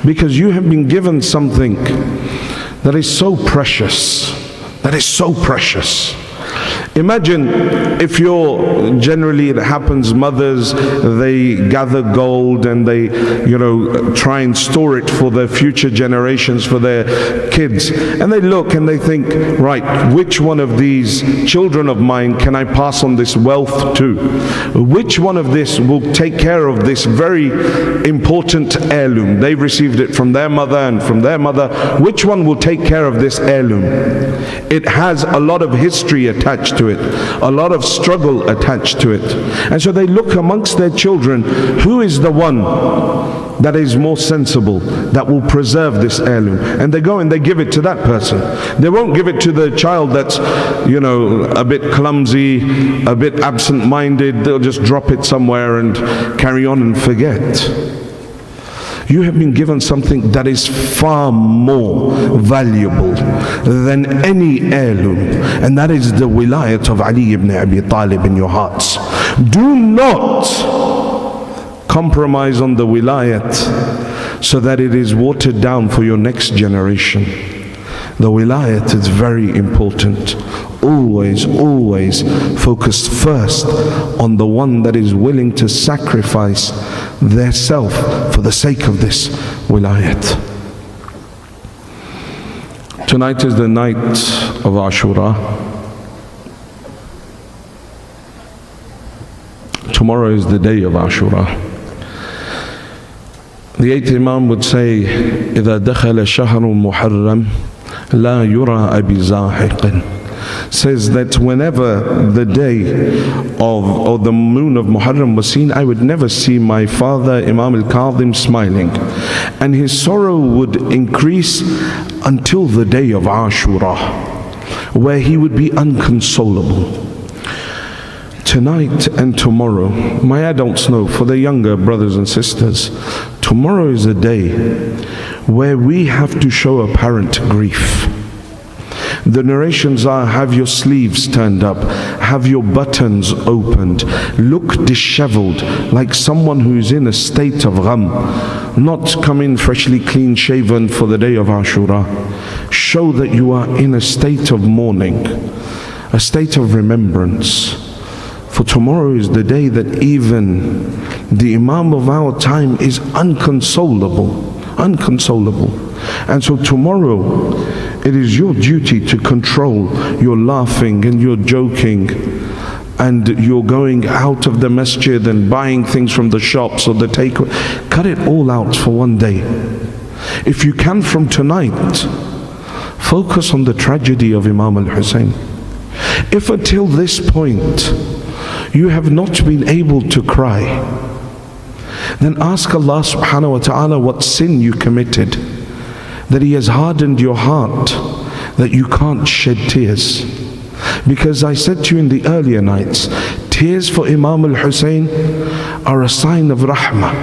because you have been given something that is so precious, that is so precious. Imagine if you're, generally it happens, mothers, they gather gold and they, try and store it for their future generations, for their kids. And they look and they think, right, which one of these children of mine can I pass on this wealth to? Which one of this will take care of this very important heirloom? They've received it from their mother and from their mother. Which one will take care of this heirloom? It has a lot of history attached to it, a lot of struggle attached to it. And so they look amongst their children, who is the one that is more sensible, that will preserve this heirloom? And they go and they give it to that person. They won't give it to the child that's, a bit clumsy, a bit absent-minded. They'll just drop it somewhere and carry on and forget. You have been given something that is far more valuable than any heirloom, and that is the wilayat of Ali ibn Abi Talib in your hearts. Do not compromise on the wilayat so that it is watered down for your next generation. The wilayat is very important. Always, always focus first on the one that is willing to sacrifice their self for the sake of this wilayat. Tonight is the night of Ashura. Tomorrow is the day of Ashura. The eighth Imam would say, إِذَا دَخَلَ شَهْرٌ مُحَرَّمٌ لَا يُرَى أَبِي زَاحِقٍ. Says that whenever the day or the moon of Muharram was seen, I would never see my father Imam al-Kadhim smiling, and his sorrow would increase until the day of Ashura, where he would be unconsolable. Tonight and tomorrow, my adults know, for the younger brothers and sisters, tomorrow is a day where we have to show apparent grief. The narrations are, have your sleeves turned up, have your buttons opened, look disheveled like someone who is in a state of gham, not come in freshly clean shaven for the day of Ashura. Show that you are in a state of mourning, a state of remembrance. For tomorrow is the day that even the Imam of our time is unconsolable. And so tomorrow, it is your duty to control your laughing and your joking and your going out of the masjid and buying things from the shops or the takeaway. Cut it all out for one day. If you can, from tonight, focus on the tragedy of Imam al-Hussein. If until this point you have not been able to cry, then ask Allah subhanahu wa ta'ala what sin you committed, that He has hardened your heart, that you can't shed tears. Because I said to you in the earlier nights, tears for Imam al-Hussein are a sign of rahmah.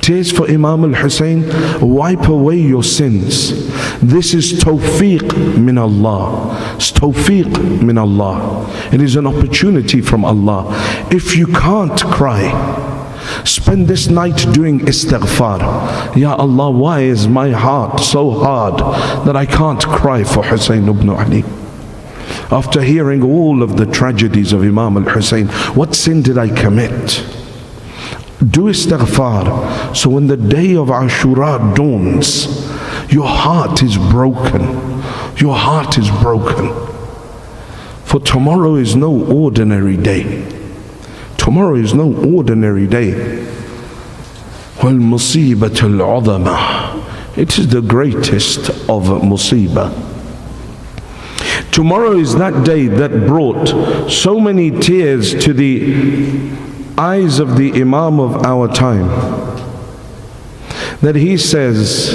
Tears for Imam al-Hussein wipe away your sins. This is tawfiq min Allah. It's tawfiq min Allah. It is an opportunity from Allah. If you can't cry, spend this night doing istighfar. Ya Allah, why is my heart so hard that I can't cry for Hussein ibn Ali? After hearing all of the tragedies of Imam al-Hussein, what sin did I commit? Do istighfar, so when the day of Ashura dawns, your heart is broken. Your heart is broken. For tomorrow is no ordinary day. Tomorrow is no ordinary day. وَالْمُصِيبَةُ الْعُظَمَةُ. It is the greatest of musibah. Tomorrow is that day that brought so many tears to the eyes of the Imam of our time, that he says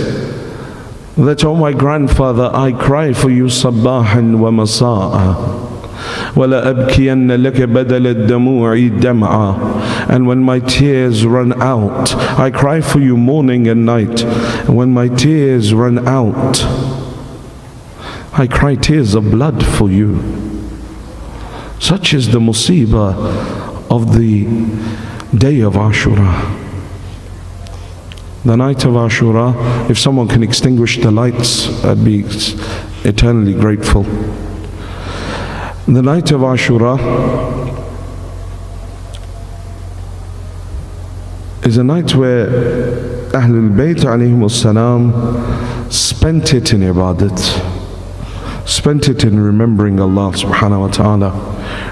that, oh my grandfather, I cry for you sabbahan wa masa'a, وَلَا أَبْكِيَنَّ لَكَ بَدَلَ الدَّمُوعِ دَمْعًا. And when my tears run out, I cry for you morning and night. And when my tears run out, I cry tears of blood for you. Such is the musibah of the day of Ashura. The night of Ashura, if someone can extinguish the lights, I'd be eternally grateful. The night of Ashura is a night where Ahlul Bayt alayhim salam spent it in ibadat, spent it in remembering Allah subhanahu wa ta'ala,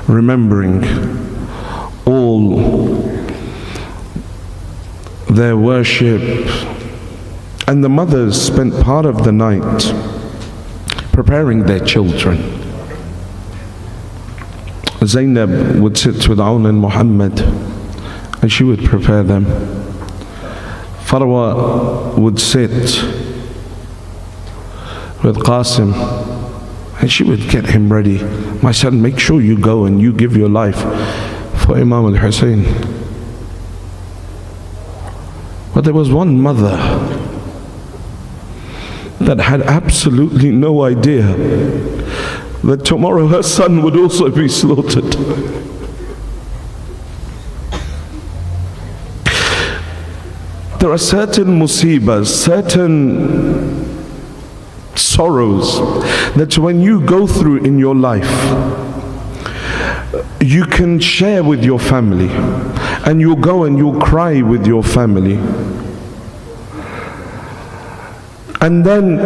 remembering all their worship. And the mothers spent part of the night preparing their children. Zainab would sit with Awan and Muhammad and she would prepare them. Farwa would sit with Qasim and she would get him ready. My son, make sure you go and you give your life for Imam al-Hussein. But there was one mother that had absolutely no idea that tomorrow her son would also be slaughtered. There are certain musibahs, certain sorrows that when you go through in your life, you can share with your family, and you'll go and you'll cry with your family, and then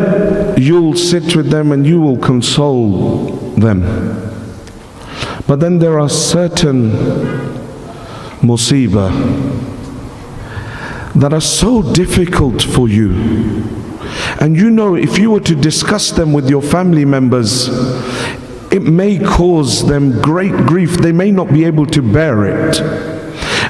you'll sit with them and you will console them. But then there are certain musibah that are so difficult for you, and you know if you were to discuss them with your family members, it may cause them great grief. They may not be able to bear it.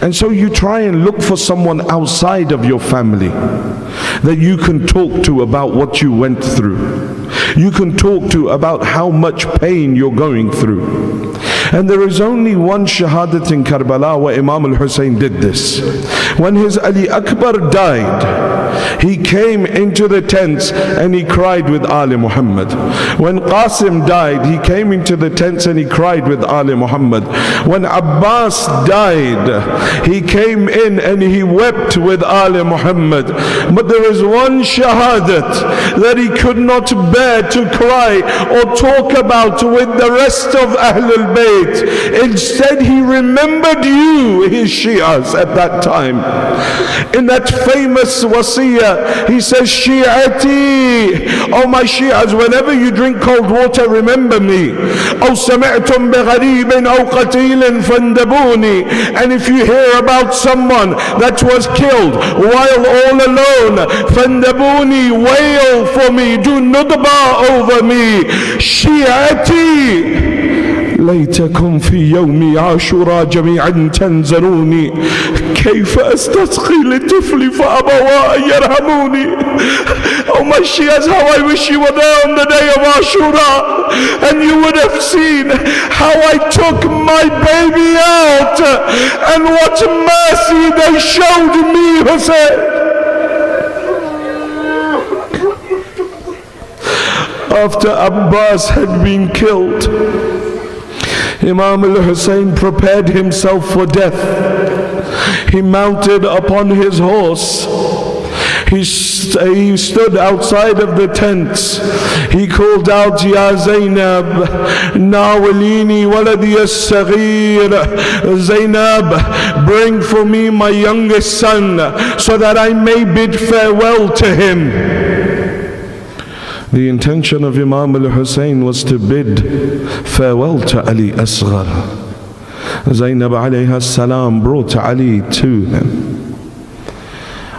And so you try and look for someone outside of your family that you can talk to about what you went through. You can talk to about how much pain you're going through. And there is only one shahadat in Karbala where Imam al-Hussein did this. When his Ali Akbar died, he came into the tents and he cried with Ali Muhammad. When Qasim died, he came into the tents and he cried with Ali Muhammad. When Abbas died, he came in and he wept with Ali Muhammad. But there is one shahadat that he could not bear to cry or talk about with the rest of Ahlul Bayt. Instead, he remembered you, his Shi'as at that time. In that famous wasiyah, he says, Shi'ati, oh my Shi'as, whenever you drink cold water, remember me. أو سمعتم بغريب أو قتيل فاندبوني. And if you hear about someone that was killed while all alone, فاندبوني, wail for me, do nudba over me. Shi'ati, ليتكم في يوم عاشوراء جميعا تنزلوني كيف أستسقي لطفلي فأبوا أن يرحموني. Oh my Shias, how I wish you were there on the day of Ashura and you would have seen how I took my baby out and what mercy they showed me, Hussein. After Abbas had been killed, Imam al-Hussein prepared himself for death. He mounted upon his horse. He stood outside of the tents. He called out, Ya Zainab, Nawalini waladi as-saghir. Zainab, bring for me my youngest son so that I may bid farewell to him. The intention of Imam al-Hussein was to bid farewell to Ali Asghar. Zainab alayha salam brought Ali to him.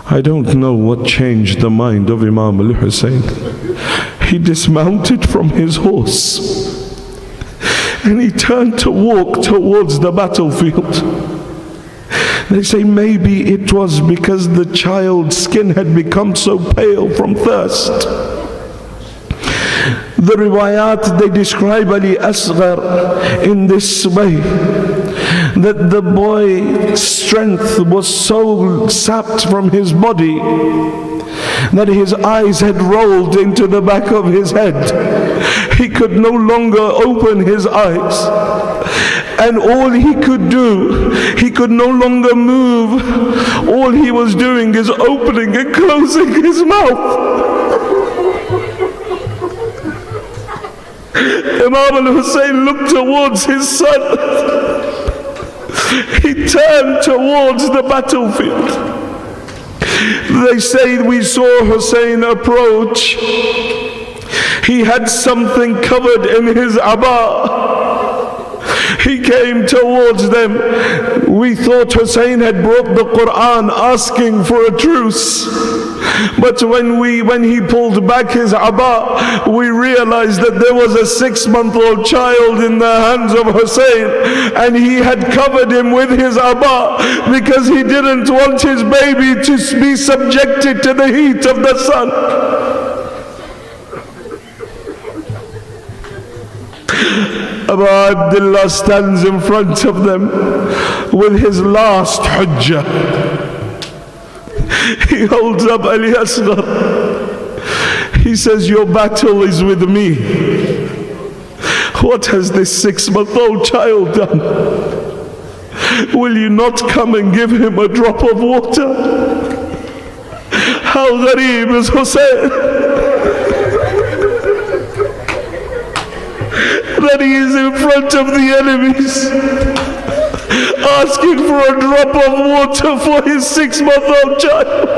I don't know what changed the mind of Imam al-Hussein. He dismounted from his horse and he turned to walk towards the battlefield. They say maybe it was because the child's skin had become so pale from thirst. The riwayat, they describe Ali Asghar in this way, that the boy's strength was so sapped from his body that his eyes had rolled into the back of his head. He could no longer open his eyes, and all he could do, he could no longer move. All he was doing is opening and closing his mouth. Imam al-Hussein looked towards his son. He turned towards the battlefield. They say we saw Hussein approach. He had something covered in his abba. He came towards them. We thought Hussein had brought the Quran asking for a truce. But when he pulled back his abba, we realized that there was a 6-month-old child in the hands of Hussein, and he had covered him with his abba because he didn't want his baby to be subjected to the heat of the sun. Abu Abdullah stands in front of them with his last hujjah. He holds up Ali Asghar. He says, your battle is with me. What has this 6-month-old child done? Will you not come and give him a drop of water? How ghareeb is Hussein that he is in front of the enemies asking for a drop of water for his 6-month-old child.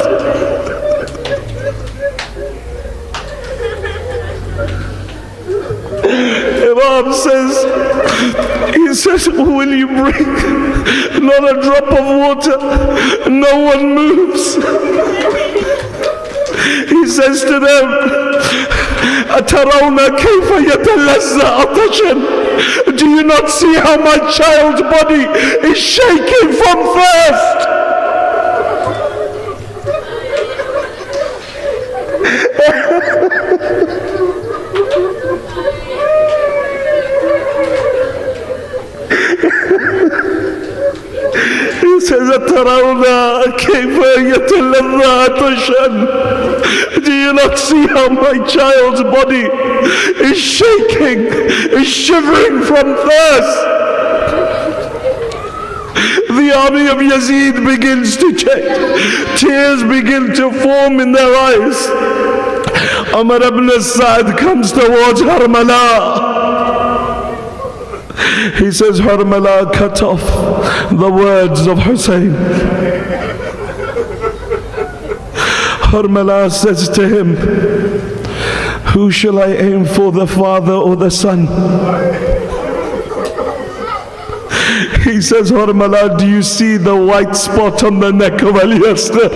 Imam says, he says, will you bring not a drop of water? No one moves. He says to them, أترون كيف يتلذذ عطشا? Do you not see how my child's body is shaking from thirst? He says, أترون كيف يتلذذ عطشا? Do you not see how my child's body is shaking, is shivering from thirst? The army of Yazid begins to change. Tears begin to form in their eyes. Umar ibn Sa'd comes towards Harmala. He says, Harmala, cut off the words of Hussein. Harmala says to him, who shall I aim for, the father or the son? He says, Harmala, do you see the white spot on the neck of Ali Asghar?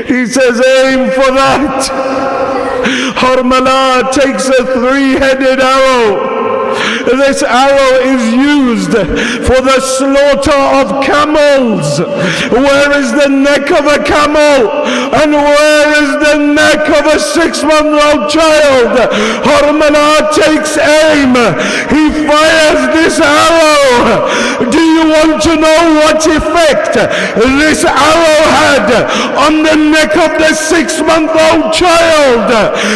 He says, aim for that. Harmala takes a three-headed arrow. This arrow is used for the slaughter of camels. Where is the neck of a camel? And where is the neck of a 6-month-old child? Harmala takes aim. He fires this arrow. Do you want to know what effect this arrow had on the neck of the 6-month-old child?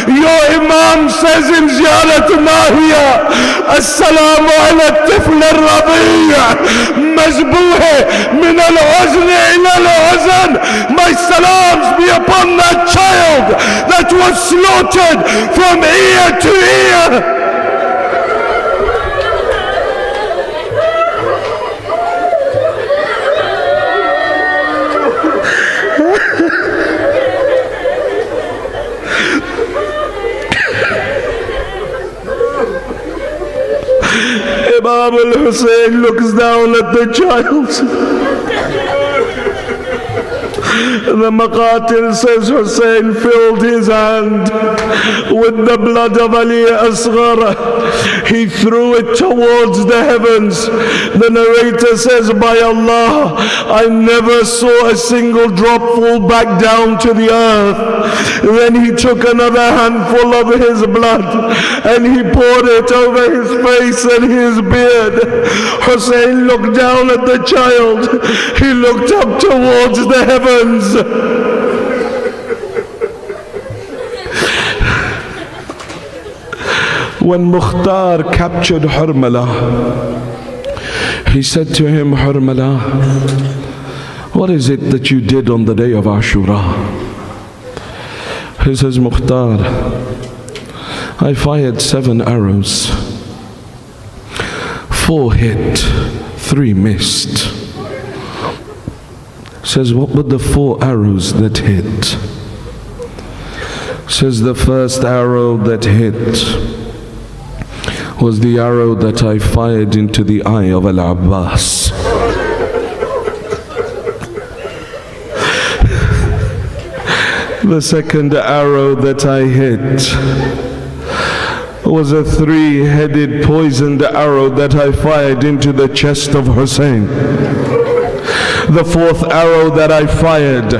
Your Imam says in Ziyarat Mahiyah, السلام على الطفل الرضيع مذبوح من الوزن إلى الوزن. My salams be upon that child that was slaughtered from ear to ear. Imam al-Hussein looks down at the child. The Maqatil says Hussein filled his hand with the blood of Ali Asghar. He threw it towards the heavens. The narrator says, by Allah, I never saw a single drop fall back down to the earth. Then he took another handful of his blood and he poured it over his face and his beard. Hussein looked down at the child. He looked up towards the heavens. When Mukhtar captured Harmala, he said to him, Harmala, what is it that you did on the day of Ashura? He says, Mukhtar, I fired 7 arrows. 4 hit, 3 missed. Says, what were the 4 arrows that hit? Says, the first arrow that hit was the arrow that I fired into the eye of Al-Abbas. The second arrow that I hit was a 3-headed poisoned arrow that I fired into the chest of Hussein. The 4th arrow that I fired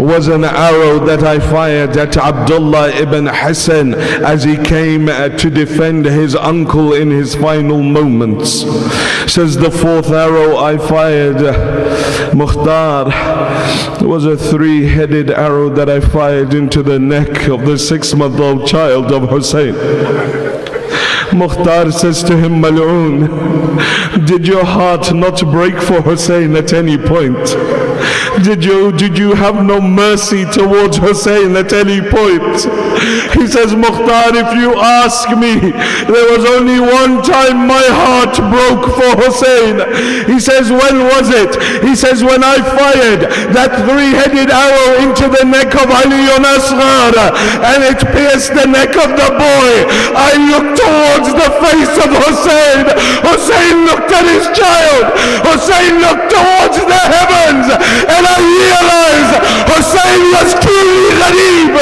was an arrow that I fired at Abdullah ibn Hassan as he came to defend his uncle in his final moments. Says the 4th arrow I fired, Mukhtar, was a 3-headed arrow that I fired into the neck of the 6-month-old child of Hussein. Mukhtar says to him, Mal'oon, did your heart not break for Hussein at any point? Did you have no mercy towards Hussein at any point? He says, Mukhtar, if you ask me, there was only one time my heart broke for Hussein. He says, when was it? He says, when I fired that 3-headed arrow into the neck of Ali Asghar and it pierced the neck of the boy. I looked towards the face of Hussein. Hussein looked at his child. Hussein looked towards the heavens, and I realized Hussein was truly Gharib.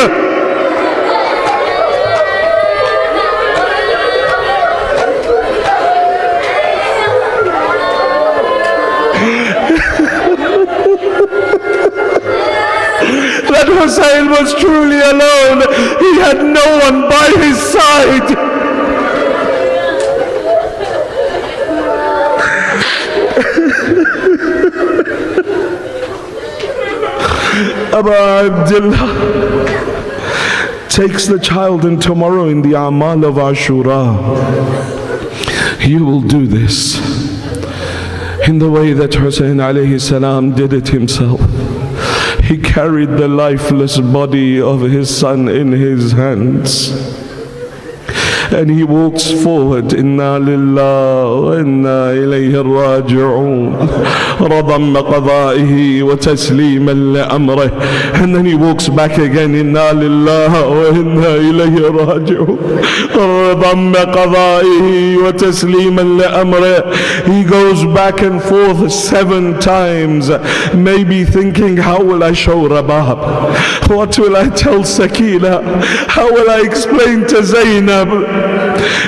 That Hussein was truly alone. He had no one by his side. Abu Abdullah takes the child, and tomorrow in the Amal of Ashura, you will do this in the way that Hussein alayhi salam did it himself. He carried the lifeless body of his son in his hands, and he walks forward. Inna lillahi wa inna ilayhi raji'un. Radam qada'ihi wa tasliman li amrih. And then he walks back again. Inna lillahi wa inna ilayhi raji'un. Radam qada'ihi wa tasliman li amrih. He goes back and forth 7 times, maybe thinking, how will I show Rabab? What will I tell Sakina? How will I explain to Zainab?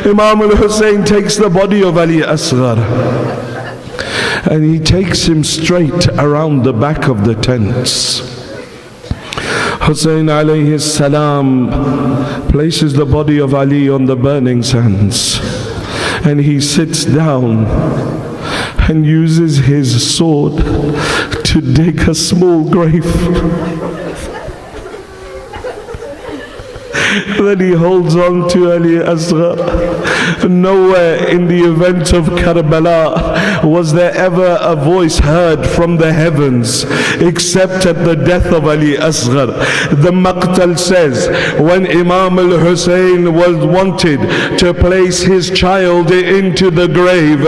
Imam al-Hussein takes the body of Ali Asghar and he takes him straight around the back of the tents. Hussein alayhi salam places the body of Ali on the burning sands and he sits down and uses his sword to dig a small grave. Then he holds on to Ali Asghar. Nowhere in the event of Karbala was there ever a voice heard from the heavens except at the death of Ali Asghar. The Maqtal says, when Imam al-Hussein was wanted to place his child into the grave,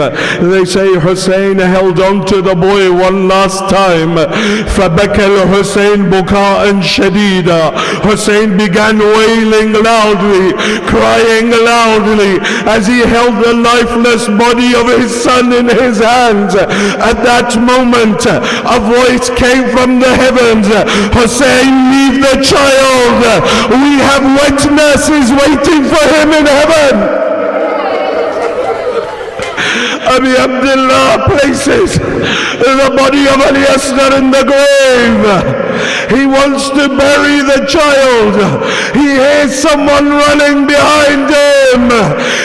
they say Hussein held on to the boy one last time. فَبَكَى الْحُسَيْنِ بُكَاءً شَدِيدًا. Hussein began wailing loudly, crying loudly as he held the lifeless body of his son in his hands. At that moment, a voice came from the heavens, Hussein, leave the child. We have wet nurses waiting for him in heaven. Abi Abdullah places the body of Ali Asghar in the grave. He wants to bury the child. He hears someone running behind him.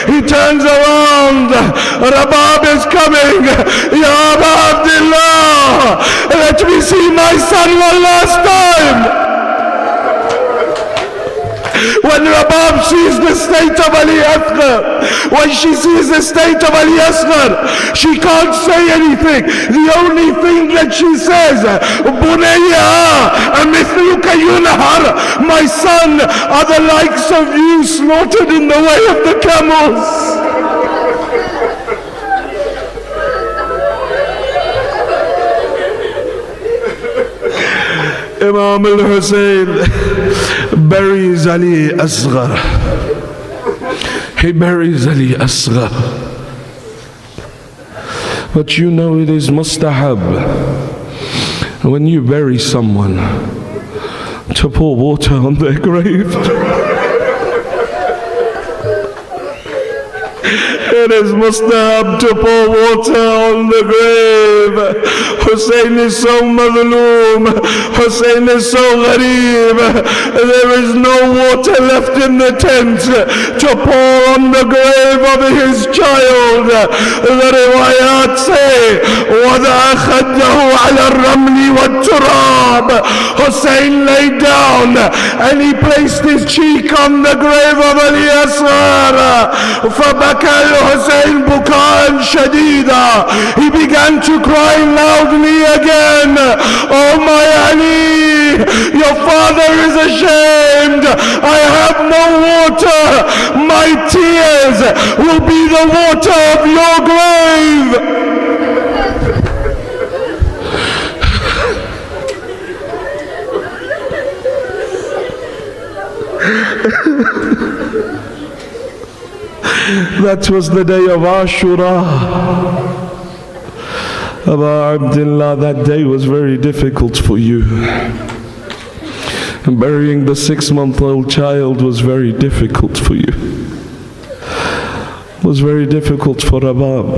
He turns around. Rabab is coming. Ya Aba Abdullah, let me see my son one last time. When Rabab sees the state of Ali Asghar, when she sees the state of Ali Asghar, she can't say anything. The only thing that she says, Bunayya, amithluka yunhar, my son, are the likes of you slaughtered in the way of the camels. Imam al-Hussein buries Ali Asghar. He buries Ali Asghar. But you know it is mustahab when you bury someone to pour water on their grave. It is mustahab to pour water on the grave. Hussein is so madloom. Hussein is so ghareeb. There is no water left in the tent to pour on the grave of his child. The riwayat say, وَضَعَ خَدَّهُ عَلَى الرَّمْلِ وَالتُّرَابِ. Hussein lay down and he placed his cheek on the grave of Ali Asghar. فَبَكَى الْحُسَيْنِ بُكَاءً شَدِيدًا. He began to cry loudly again. Oh my Ali, your father is ashamed. I have no water. My tears will be the water of your grave. That was the day of Ashura. Aba Abdullah, that day was very difficult for you. And burying the 6-month-old child was very difficult for you. It was very difficult for Rabab.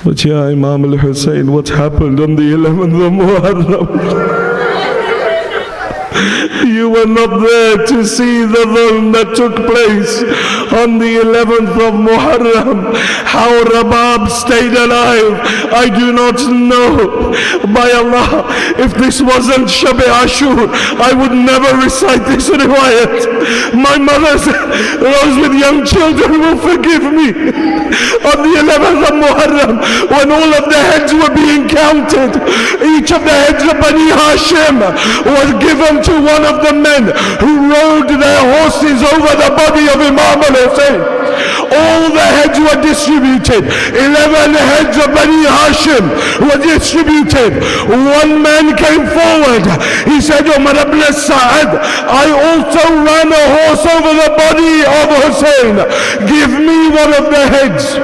But ya Imam al-Hussein, what happened on the 11th of Muharram? You were not there to see the dhulm that took place on the 11th of Muharram. How Rabab stayed alive, I do not know. By Allah, if this wasn't Shab Ashur, I would never recite this riwayat. My mothers, those with young children will forgive me. on the 11th of Muharram, when all of the heads were being counted, each of the heads of Bani Hashim was given to one of the men who rode their horses over the body of Imam al-Hussein. All the heads were distributed. 11 heads of Bani Hashim were distributed. One man came forward. He said, Umar ibn Sa'ad, I also ran a horse over the body of Hussein. Give me one of the heads.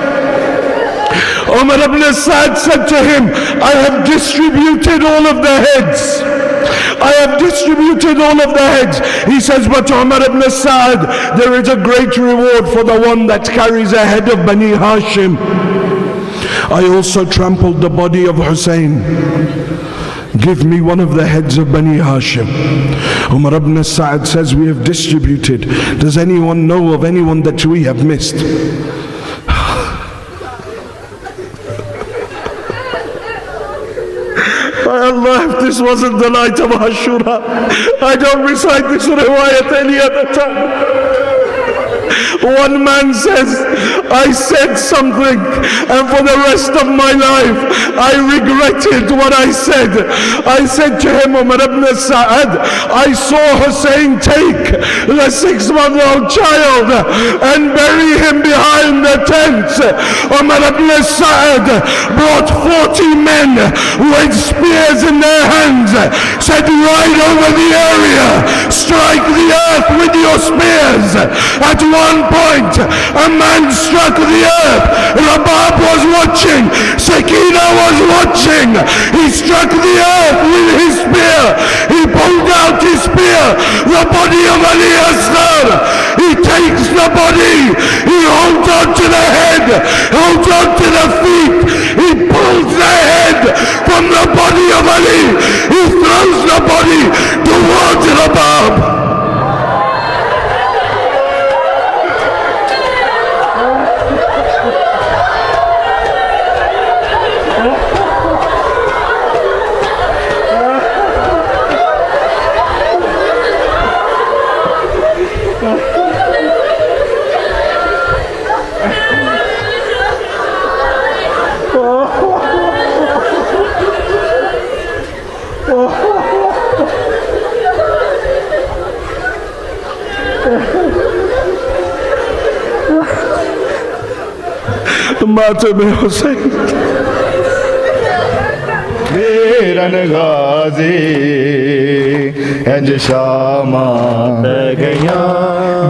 Umar ibn Sa'ad said to him, I have distributed all of the heads. I have distributed all of the heads. He says, but Umar ibn Sa'ad, there is a great reward for the one that carries a head of Bani Hashim. I also trampled the body of Hussein. Give me one of the heads of Bani Hashim. Umar ibn Sa'ad says, we have distributed. Does anyone know of anyone that we have missed? By Allah, if this wasn't the night of Ashura, I don't recite this riwayat any other time. One man says, I said something and for the rest of my life I regretted what I said. I said to him, Umar ibn Sa'ad, I saw Hussein take the 6-month-old child and bury him behind the tent. Umar ibn Sa'ad brought 40 men with spears in their hands, said, ride over the area, strike the earth with your spears. At one point, a man struck the earth. Rabab was watching. Sakina was watching. He struck the earth with his spear. He pulled out his spear. The body of Ali Asghar. He takes the body. He holds on to the head. Holds on to the feet. He pulls the head from the body of Ali. He throws the body towards Rabab. मातम हुसैन वीरन गाजी इंज शामा गया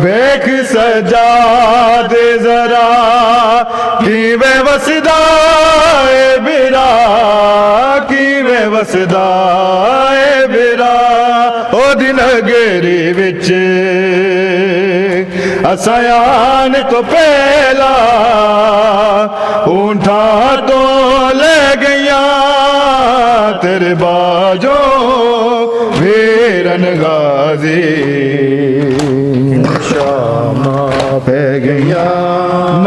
वेख सजाद जरा कि वे वसदाए बिरा कि वे वसदाए बिरा ओ दिन गेरी विच असायान तो पहला ऊंठा तो ले गया तेरे बाजो वीरन गाजी शामा पे गया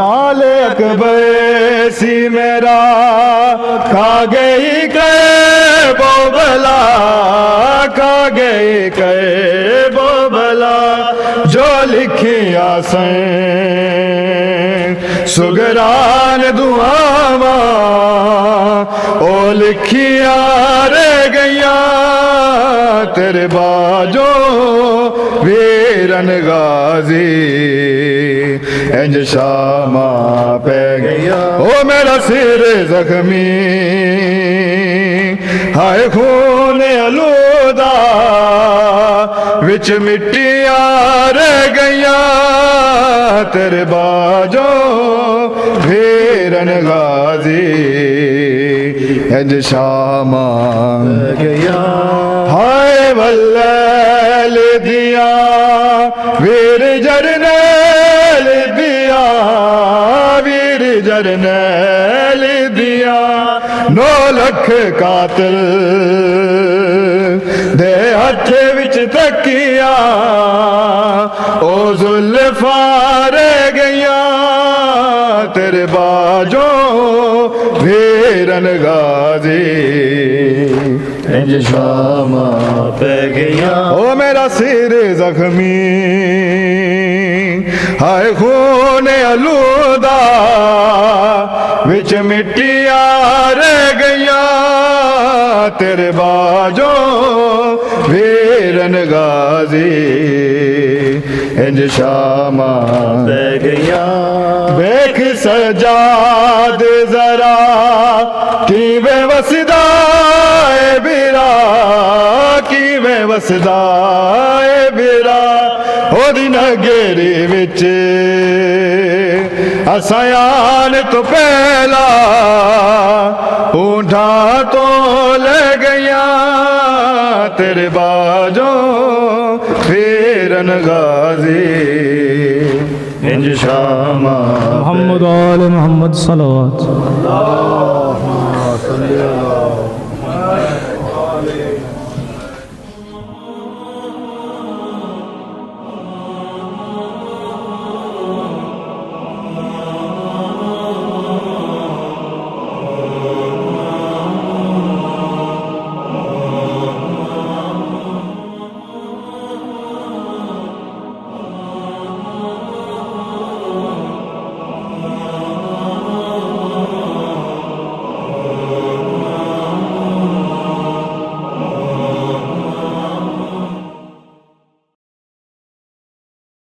नाले अकबर सी मेरा खा गई कै बोबला खा गई कै बोबला जो लिखिया से सुगरान दुआवा ओ लिखिया रह गया तेरे बाजो वीरन गाजी इंज शामा पे गया ओ मेरा सिर जख्मी हाय खून आलूदा विच मिट्टिया रह गया तेरे बाजो वीरन गाजी इंज शामा गया हाय वल्लैल दिया वीर जरनैल दिया वीर जरनैल दिया 9 लाख कातिल दे हथ विच तकिया ओ जुल्फा रह गया तेरे बाजो वीरन गाजी इंज शामा पे गया ओ मेरा सिर जख्मी हाय खून आलूदा विच मिट्टियां रह गईया तेरे बाजों वीरन गाजी इंज शामा बह गईया वेख सजाद जरा किवें वसदा ए बिरा किवें वसदा ए बिरा ओदी नगेरी विच असायान तो पहला ऊंठा तो ले गया तेरे बाजों फिरन गाजी इंज शामा मोहम्मद आले मोहम्मद सल्लल्लाहु अलैहि वसल्लम।